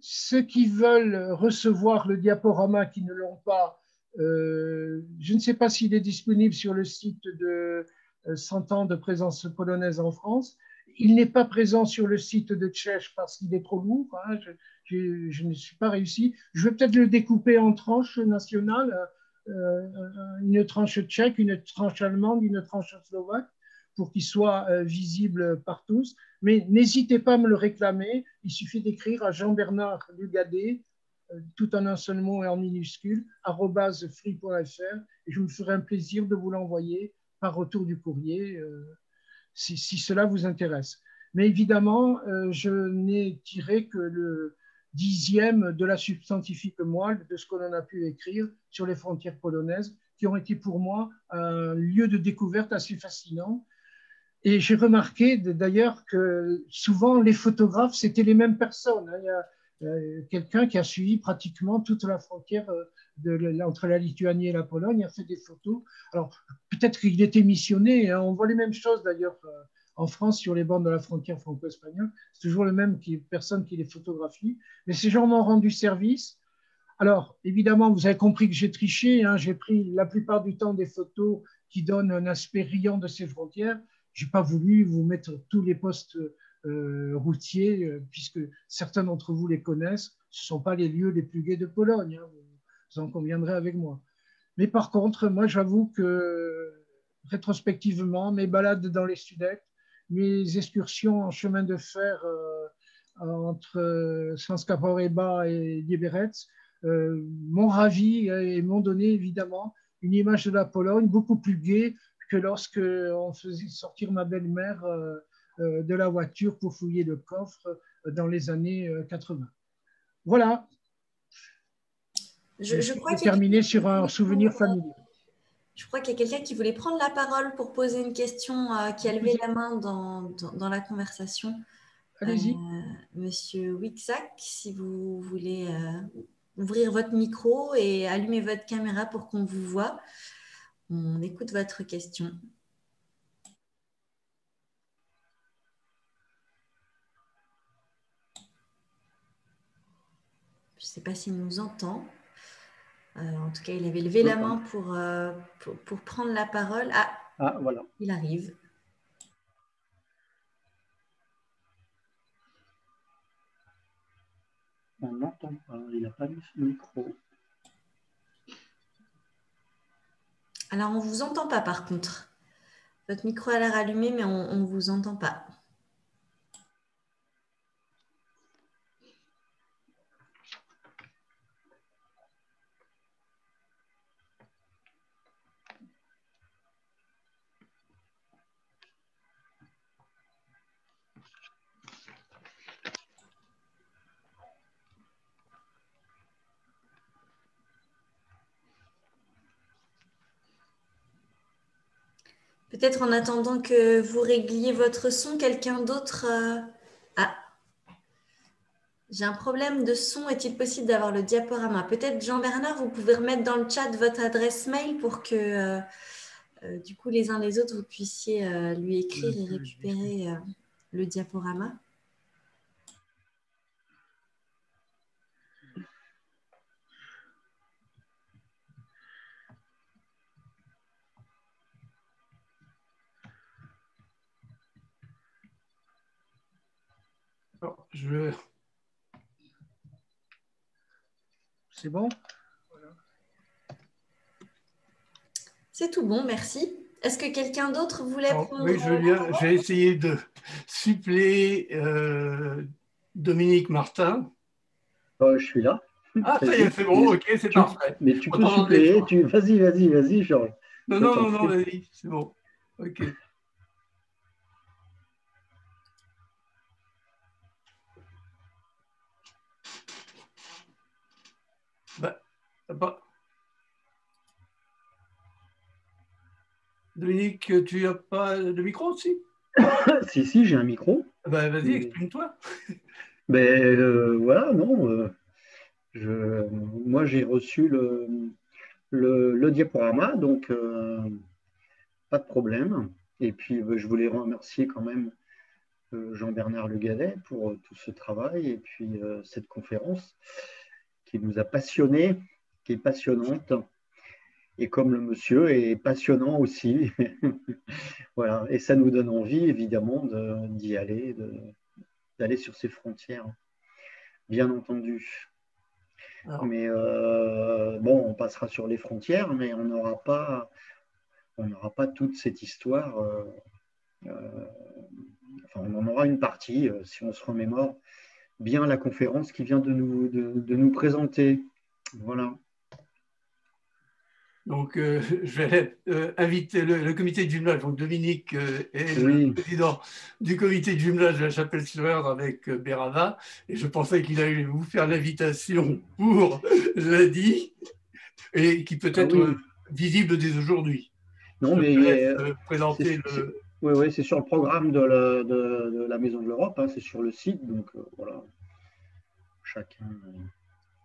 ceux qui veulent recevoir le diaporama, qui ne l'ont pas, je ne sais pas s'il est disponible sur le site de 100 ans de présence polonaise en France. Il n'est pas présent sur le site de Tchèche parce qu'il est trop lourd. Hein, je ne suis pas réussi. Je vais peut-être le découper en tranches nationales, une tranche tchèque, une tranche allemande, une tranche slovaque, pour qu'il soit visible par tous. Mais n'hésitez pas à me le réclamer. Il suffit d'écrire à Jean-Bernard Lugadet, tout en un seul mot et en minuscule, @free.fr, et je me ferai un plaisir de vous l'envoyer par retour du courrier si cela vous intéresse. Mais évidemment, je n'ai tiré que le 10e de la substantifique moelle de ce que l'on a pu écrire sur les frontières polonaises, qui ont été pour moi un lieu de découverte assez fascinant. Et j'ai remarqué d'ailleurs que souvent les photographes, c'était les mêmes personnes. Il y a quelqu'un qui a suivi pratiquement toute la frontière entre la Lituanie et la Pologne, a fait des photos. Alors, peut-être qu'il était missionné, hein, on voit les mêmes choses d'ailleurs en France sur les bornes de la frontière franco-espagnole. C'est toujours le même personne qui les photographie. Mais ces gens m'ont rendu service. Alors, évidemment, vous avez compris que j'ai triché, hein, j'ai pris la plupart du temps des photos qui donnent un aspect riant de ces frontières. Je n'ai pas voulu vous mettre tous les postes routiers, puisque certains d'entre vous les connaissent. Ce ne sont pas les lieux les plus gais de Pologne, hein, vous en conviendrez avec moi. Mais par contre, moi, j'avoue que rétrospectivement, mes balades dans les Sudètes, mes excursions en chemin de fer entre Slanska-Poreba et Liberec m'ont ravi et m'ont donné évidemment une image de la Pologne beaucoup plus gaie que lorsque on faisait sortir ma belle-mère de la voiture pour fouiller le coffre dans les années 80. Voilà. Je crois qu'il y a terminé sur un souvenir familier. Je crois qu'il y a quelqu'un qui voulait prendre la parole pour poser une question, qui a levé la main dans la conversation. Allez-y. Monsieur Wixac, si vous voulez ouvrir votre micro et allumer votre caméra pour qu'on vous voit. On écoute votre question. Je ne sais pas s'il nous entend. En tout cas, il avait levé la main pour prendre la parole. Ah, voilà. Il arrive. On n'entend pas, il n'a pas mis son micro. Alors, on ne vous entend pas par contre. Votre micro a l'air allumé, mais on ne vous entend pas. Peut-être en attendant que vous régliez votre son, quelqu'un d'autre... Ah, j'ai un problème de son. Est-il possible d'avoir le diaporama? Peut-être Jean-Bernard, vous pouvez remettre dans le chat votre adresse mail pour que du coup les uns les autres, vous puissiez lui écrire et récupérer le diaporama. C'est bon? C'est tout bon, merci. Est-ce que quelqu'un d'autre voulait prendre... Oui, j'ai essayé de suppléer Dominique Martin. Je suis là. Ah, ça y est, c'est bon, ok, c'est parfait. Mais tu peux suppléer, vas-y, Georges. Non, vas-y, c'est bon. Ok. Dominique, tu n'as pas de micro aussi? Si, j'ai un micro. Vas-y, exprime-toi. Voilà, non. Moi, j'ai reçu le diaporama, donc pas de problème. Et puis, je voulais remercier quand même Jean-Bernard Le Gallais pour tout ce travail et puis cette conférence qui nous a passionnés, qui est passionnante. Et comme le monsieur est passionnant aussi. Voilà. Et ça nous donne envie, évidemment, d'y aller, d'aller sur ces frontières, bien entendu. Alors, mais bon, on passera sur les frontières, mais on n'aura pas toute cette histoire. Enfin, on en aura une partie, si on se remémore bien la conférence qui vient de nous présenter. Voilà. Donc, je vais inviter le comité de jumelage. Donc, Dominique est le président du comité de jumelage de la Chapelle-sur-Eure avec Berava. Et je pensais qu'il allait vous faire l'invitation pour lundi et qui peut être visible dès aujourd'hui. Non, mais présenter Oui, c'est sur le programme de la Maison de l'Europe. Hein, c'est sur le site. Donc, voilà. chacun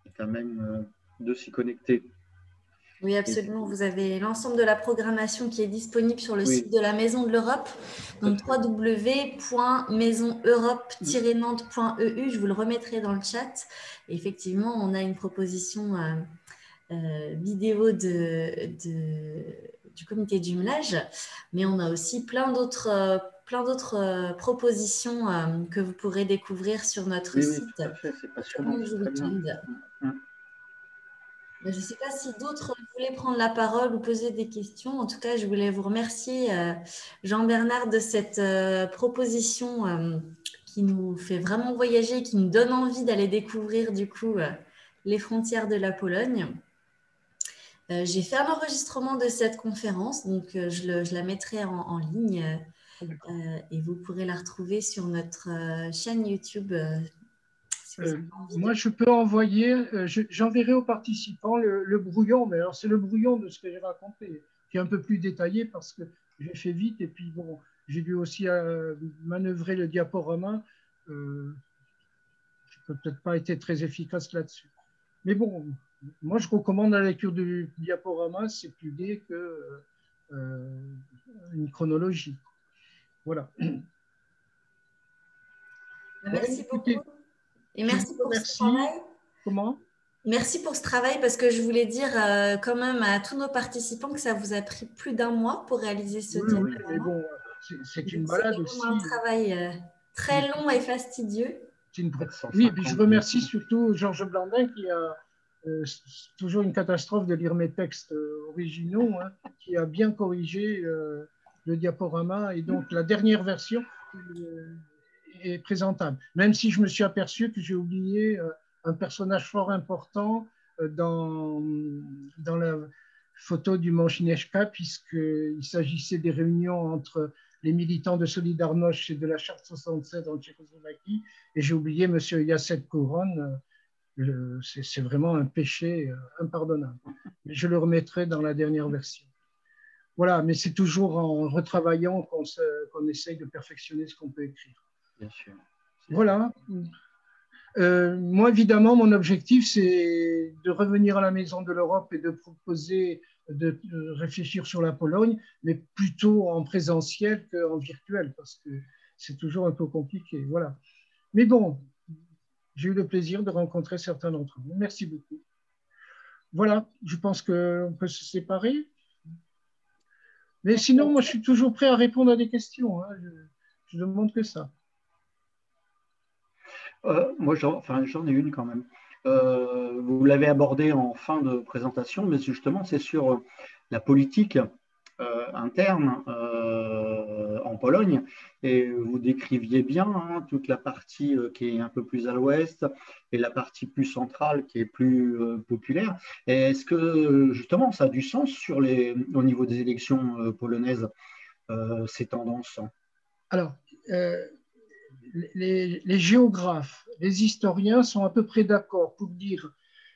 est à même de s'y connecter. Oui, absolument. Vous avez l'ensemble de la programmation qui est disponible sur le site de la Maison de l'Europe, donc www.maisoneurope-nantes.eu. Je vous le remettrai dans le chat. Et effectivement, on a une proposition vidéo du comité de jumelage, mais on a aussi plein d'autres propositions que vous pourrez découvrir sur notre site. Oui, tout à fait, c'est passionnant. Très bien. Je ne sais pas si d'autres voulaient prendre la parole ou poser des questions. En tout cas, je voulais vous remercier, Jean-Bernard, de cette proposition qui nous fait vraiment voyager, qui nous donne envie d'aller découvrir du coup les frontières de la Pologne. J'ai fait un enregistrement de cette conférence, donc je la mettrai en ligne et vous pourrez la retrouver sur notre chaîne YouTube. Moi, je peux envoyer, j'enverrai aux participants le brouillon, mais alors c'est le brouillon de ce que j'ai raconté, qui est un peu plus détaillé parce que j'ai fait vite et puis bon, j'ai dû aussi manœuvrer le diaporama. Je n'ai peut-être pas été très efficace là-dessus. Mais bon, moi, je recommande la lecture du diaporama, c'est plus gai qu'une chronologie. Voilà. Merci beaucoup. Et merci pour ce travail. Comment ? Merci pour ce travail parce que je voulais dire quand même à tous nos participants que ça vous a pris plus d'1 mois pour réaliser ce diaporama. Oui, mais bon, c'est une balade aussi. C'est un travail très long et fastidieux. Oui, et puis je remercie surtout Georges Blandin qui a toujours une catastrophe de lire mes textes originaux, hein, qui a bien corrigé le diaporama et donc la dernière version est présentable. Même si je me suis aperçu que j'ai oublié un personnage fort important dans la photo du Mont Śnieżka, puisqu'il s'agissait des réunions entre les militants de Solidarność et de la Charte 67 en Tchécoslovaquie, et j'ai oublié M. Jacek Kuron. C'est vraiment un péché impardonnable. Mais je le remettrai dans la dernière version. Voilà, mais c'est toujours en retravaillant qu'on essaye de perfectionner ce qu'on peut écrire. Bien sûr. Voilà. Moi, évidemment, mon objectif, c'est de revenir à la Maison de l'Europe et de proposer de réfléchir sur la Pologne, mais plutôt en présentiel qu'en virtuel, parce que c'est toujours un peu compliqué. Voilà. Mais bon, j'ai eu le plaisir de rencontrer certains d'entre vous. Merci beaucoup. Voilà, je pense qu'on peut se séparer. Mais sinon, moi, je suis toujours prêt à répondre à des questions. Hein. Je ne demande que ça. Moi, j'en ai une quand même. Vous l'avez abordé en fin de présentation, mais justement, c'est sur la politique interne en Pologne. Et vous décriviez bien toute la partie qui est un peu plus à l'ouest et la partie plus centrale qui est plus populaire. Est-ce que justement, ça a du sens au niveau des élections polonaises, ces tendances? Alors, les géographes, les historiens sont à peu près d'accord pour dire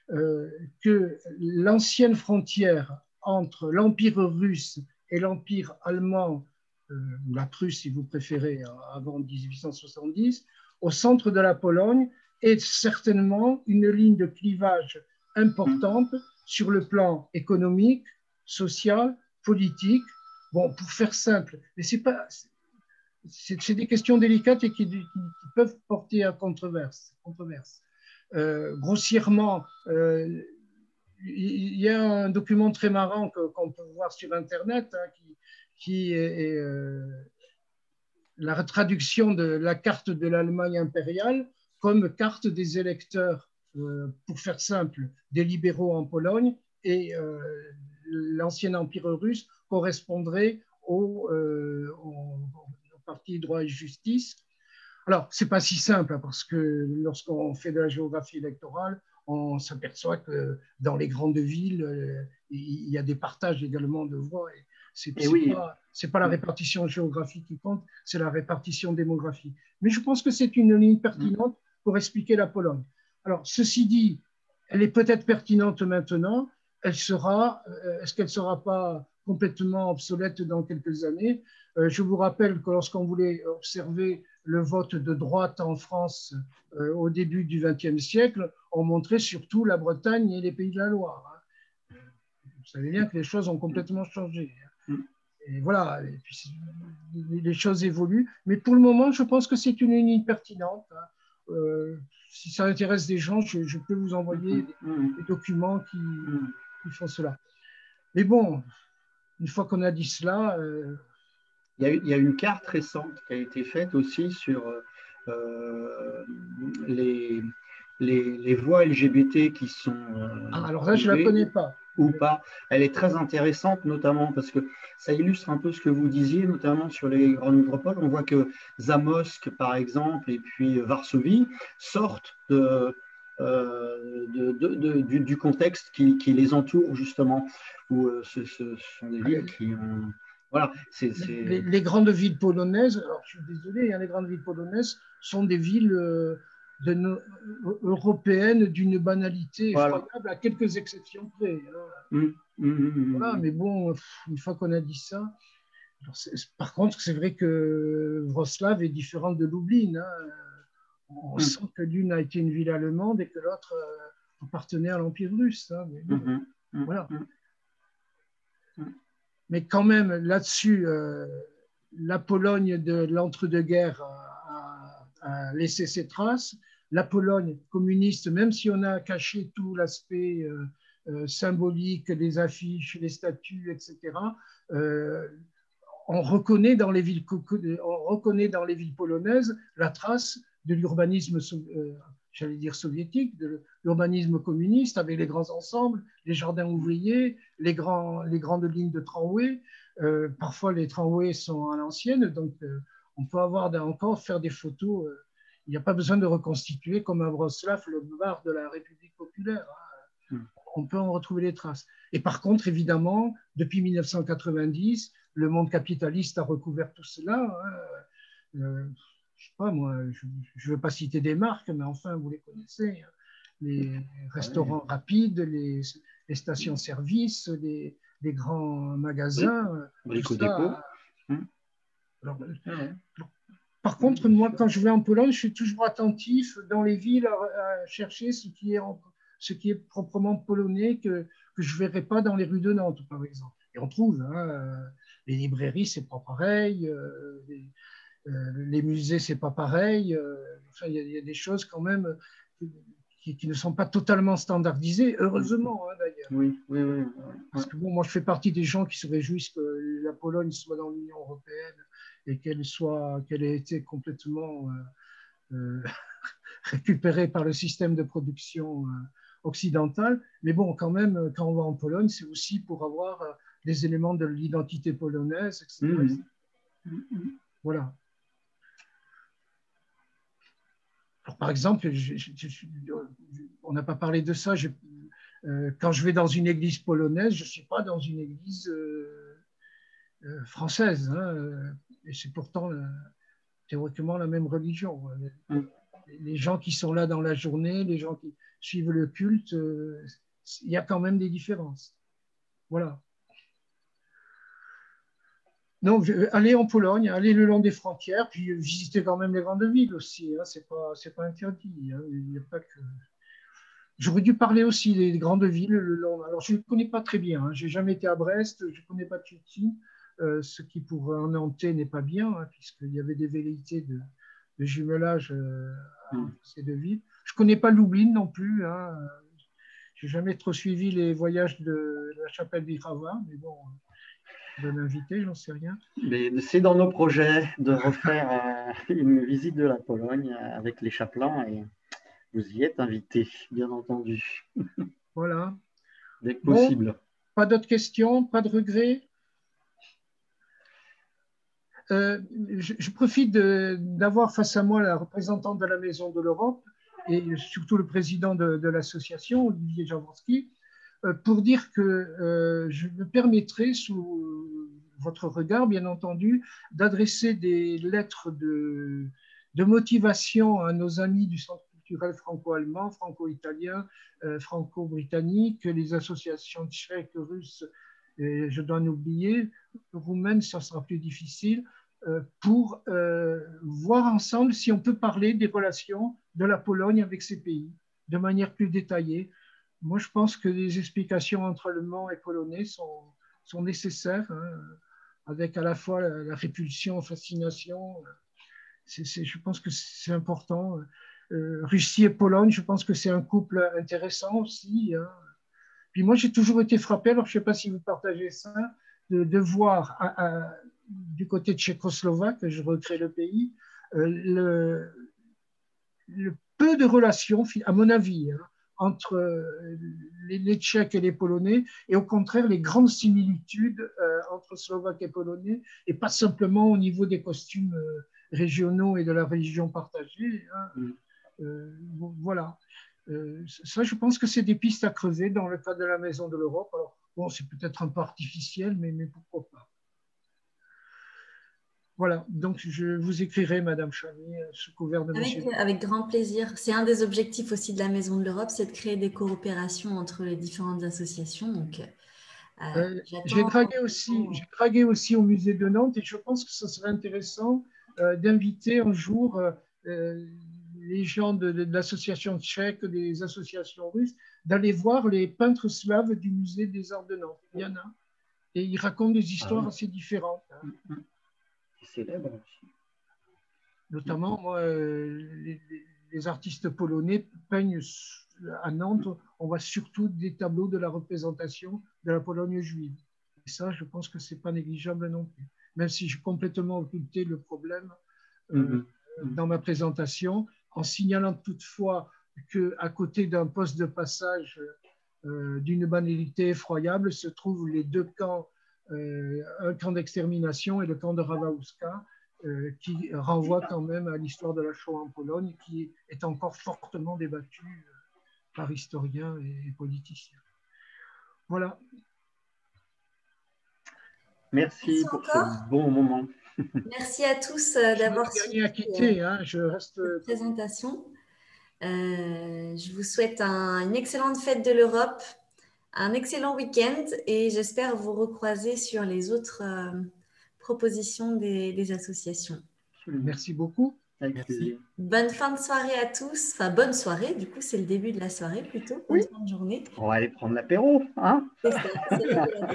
que l'ancienne frontière entre l'Empire russe et l'Empire allemand, ou la Prusse si vous préférez, avant 1870, au centre de la Pologne, est certainement une ligne de clivage importante sur le plan économique, social, politique. Bon, pour faire simple, mais c'est des questions délicates et qui peuvent porter à controverse. Grossièrement, il y a un document très marrant qu'on peut voir sur Internet qui est la traduction de la carte de l'Allemagne impériale comme carte des électeurs, pour faire simple, des libéraux en Pologne, et l'ancien empire russe correspondrait au parti droit et justice. Alors, ce n'est pas si simple, parce que lorsqu'on fait de la géographie électorale, on s'aperçoit que dans les grandes villes, il y a des partages également de voix. Ce n'est pas la répartition géographique qui compte, c'est la répartition démographique. Mais je pense que c'est une ligne pertinente pour expliquer la Pologne. Alors, ceci dit, elle est peut-être pertinente maintenant. Est-ce qu'elle ne sera pas complètement obsolète dans quelques années. Je vous rappelle que lorsqu'on voulait observer le vote de droite en France au début du XXe siècle, on montrait surtout la Bretagne et les Pays de la Loire. Vous savez bien que les choses ont complètement changé. Et voilà, et puis, les choses évoluent. Mais pour le moment, je pense que c'est une ligne pertinente. Si ça intéresse des gens, je peux vous envoyer des documents qui font cela. Mais bon, une fois qu'on a dit cela... Il y a une carte récente qui a été faite aussi sur les voix LGBT qui sont... alors là, je ne la connais pas. Ou pas. Elle est très intéressante, notamment parce que ça illustre un peu ce que vous disiez, notamment sur les grandes métropoles. On voit que Zamość, par exemple, et puis Varsovie sortent du contexte qui les entoure, justement, où ce sont des villes qui ont... Voilà, les grandes villes polonaises, alors je suis désolé, hein, les grandes villes polonaises sont des villes européennes d'une banalité effroyable, à quelques exceptions près. Hein. Voilà, mais bon, une fois qu'on a dit ça, alors par contre, c'est vrai que Wrocław est différente de Lublin. Hein. On sent que l'une a été une ville allemande et que l'autre appartenait à l'Empire russe. Hein, mais bon, voilà. Mais quand même, là-dessus, la Pologne de l'entre-deux-guerres a laissé ses traces. La Pologne communiste, même si on a caché tout l'aspect symbolique des affiches, les statues, etc., on reconnaît dans les villes polonaises la trace de l'urbanisme j'allais dire soviétique, de l'urbanisme communiste, avec les grands ensembles, les jardins ouvriers, les grandes lignes de tramway. Parfois, les tramways sont à l'ancienne, donc on peut encore faire des photos. Il n'y a pas besoin de reconstituer, comme à Wrocław, le boulevard de la République populaire. On peut en retrouver les traces. Et par contre, évidemment, depuis 1990, le monde capitaliste a recouvert tout cela. Hein. Je ne sais pas, moi, je ne veux pas citer des marques, mais enfin, vous les connaissez. Hein. Les restaurants rapides, les stations-service, les grands magasins. Par contre, moi, quand je vais en Pologne, je suis toujours attentif dans les villes à chercher ce qui est proprement polonais que je ne verrai pas dans les rues de Nantes, par exemple. Et on trouve, hein, les librairies, c'est pas pareil. Les musées, c'est pas pareil. Enfin, il y a des choses quand même qui ne sont pas totalement standardisées, heureusement, hein, d'ailleurs. Oui. Parce que bon, moi, je fais partie des gens qui se réjouissent que la Pologne soit dans l'Union européenne et qu'elle ait été complètement récupérée par le système de production occidental. Mais bon, quand même, quand on va en Pologne, c'est aussi pour avoir des éléments de l'identité polonaise, etc. Voilà. Alors, par exemple, on n'a pas parlé de ça. Quand je vais dans une église polonaise, je ne suis pas dans une église française. Hein, et c'est pourtant théoriquement la même religion. Les gens qui sont là dans la journée, les gens qui suivent le culte, il y a quand même des différences. Voilà. Donc, allez en Pologne, allez le long des frontières, puis visitez quand même les grandes villes aussi. Hein, c'est pas interdit. Hein, il n'y a pas que... J'aurais dû parler aussi des grandes villes le long. Alors, je ne connais pas très bien. Hein, je n'ai jamais été à Brest, je ne connais pas Turquie. Ce qui pour un Nantais n'est pas bien, hein, puisqu'il y avait des velléités de jumelage entre ces deux villes. Je ne connais pas Lublin non plus. Hein. Je n'ai jamais trop suivi les voyages de la chapelle d'Ichava, mais bon... de m'inviter, j'en sais rien. Mais c'est dans nos projets de refaire une visite de la Pologne avec les chapelains et vous y êtes invités, bien entendu. Voilà. Dès que possible. Bon, pas d'autres questions, pas de regrets. Je profite d'avoir face à moi la représentante de la Maison de l'Europe et surtout le président de l'association, Olivier Jaworski, pour dire que je me permettrai, sous votre regard, bien entendu, d'adresser des lettres de motivation à nos amis du Centre culturel franco-allemand, franco-italien, franco-britannique, les associations tchèques, russes et je dois en oublier, roumaine, ça sera plus difficile, pour voir ensemble si on peut parler des relations de la Pologne avec ces pays de manière plus détaillée. Moi, je pense que les explications entre allemands et polonais sont nécessaires, hein, avec à la fois la répulsion, fascination. Je pense que c'est important. Russie et Pologne, je pense que c'est un couple intéressant aussi, hein. Puis moi, j'ai toujours été frappé, alors je ne sais pas si vous partagez ça, de voir du côté tchécoslovaque, je recrée le pays, le peu de relations, à mon avis, hein, entre les Tchèques et les Polonais, et au contraire, les grandes similitudes entre Slovaques et Polonais, et pas simplement au niveau des costumes régionaux et de la religion partagée, hein. Voilà. Ça, je pense que c'est des pistes à creuser dans le cadre de la Maison de l'Europe. Alors, bon, c'est peut-être un peu artificiel, mais pourquoi pas. Voilà, donc je vous écrirai, Madame Chamy, sous couvert de monsieur. Avec grand plaisir. C'est un des objectifs aussi de la Maison de l'Europe, c'est de créer des coopérations entre les différentes associations. Donc, j'ai dragué aussi au musée de Nantes, et je pense que ce serait intéressant d'inviter un jour les gens de l'association tchèque, des associations russes, d'aller voir les peintres slaves du musée des Arts de Nantes. Il y en a. Et ils racontent des histoires assez différentes, hein. Célèbre aussi. Notamment, moi, les artistes polonais peignent à Nantes, on voit surtout des tableaux de la représentation de la Pologne juive. Et ça, je pense que ce n'est pas négligeable non plus. Même si j'ai complètement occulté le problème dans ma présentation, en signalant toutefois qu'à côté d'un poste de passage d'une banalité effroyable se trouvent les deux camps, un camp d'extermination et le camp de Rawałowska, qui renvoie quand même à l'histoire de la Shoah en Pologne, qui est encore fortement débattue par historiens et politiciens. Voilà. Merci pour ce bon moment. Merci à tous d'avoir suivi cette présentation. Je vous souhaite une excellente fête de l'Europe, un excellent week-end, et j'espère vous recroiser sur les autres propositions des associations. Merci beaucoup. Merci. Bonne fin de soirée à tous. Enfin, bonne soirée. Du coup, c'est le début de la soirée plutôt. Bonne fin de journée. On va aller prendre l'apéro, hein? C'est ça, c'est l'apéro.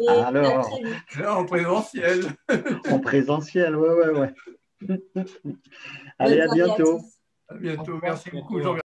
Et alors, à très vite. En présentiel. En présentiel, ouais. Allez, à bientôt. À bientôt. Merci beaucoup, Jean.